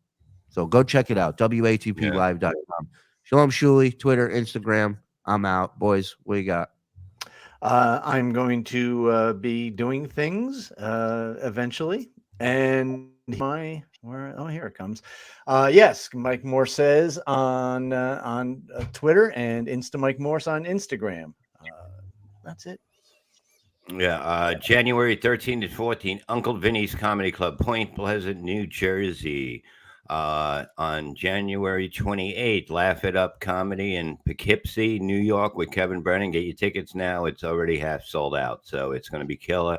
So go check it out, WATPlive.com. Shalom Shuli, Twitter, Instagram. I'm out. Boys, what you got? I'm going to be doing things eventually. And here it comes. Yes, Mike Moore says on Twitter, and Insta Mike Morse on Instagram. That's it. Yeah, January 13 to 14, Uncle Vinny's Comedy Club, Point Pleasant, New Jersey. On January 28th, Laugh It Up Comedy in Poughkeepsie, New York with Kevin Brennan. Get your tickets now. It's already half sold out, so it's going to be killer.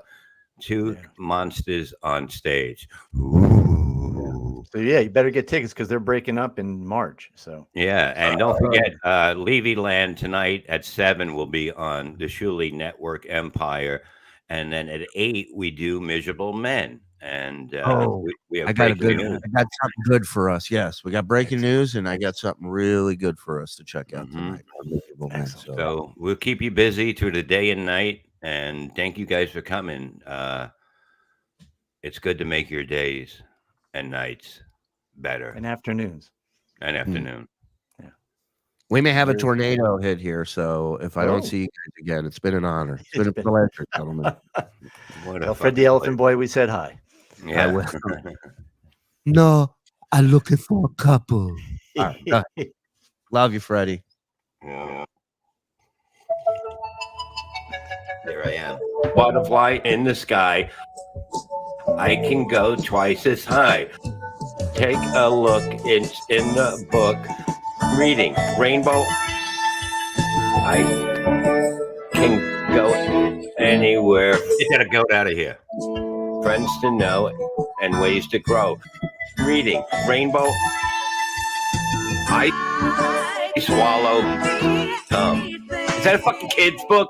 Two monsters on stage. Ooh. So yeah, you better get tickets because they're breaking up in March. So yeah, and don't forget, Levy Land tonight at 7 will be on the Shuli Network Empire, and then at 8 we do Miserable Men. And we have I got news. I got something good for us. Yes, we got breaking news, and I got something really good for us to check out tonight. So we'll keep you busy through the day and night, and thank you guys for coming. It's good to make your days and nights better, and afternoons. Yeah. We may have a tornado hit here, so if I don't see you guys again, it's been an honor. It's been a pleasure, gentlemen. Tell Fred the Elephant Boy we said hi. Yeah. I will. No, I'm looking for a couple. All right, love you, Freddie. Yeah. There I am. Butterfly in the sky. I can go twice as high. Take a look in the book. Reading Rainbow. I can go anywhere. You gotta go out of here. Friends to know and ways to grow. Reading Rainbow. I swallow. Is that a fucking kid's book?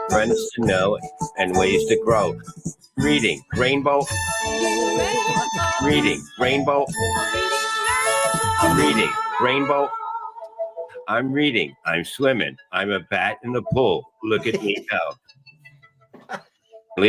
Friends to know and ways to grow. Reading Rainbow. Reading Rainbow. Reading Rainbow. I'm reading. I'm swimming. I'm a bat in the pool. Look at me go.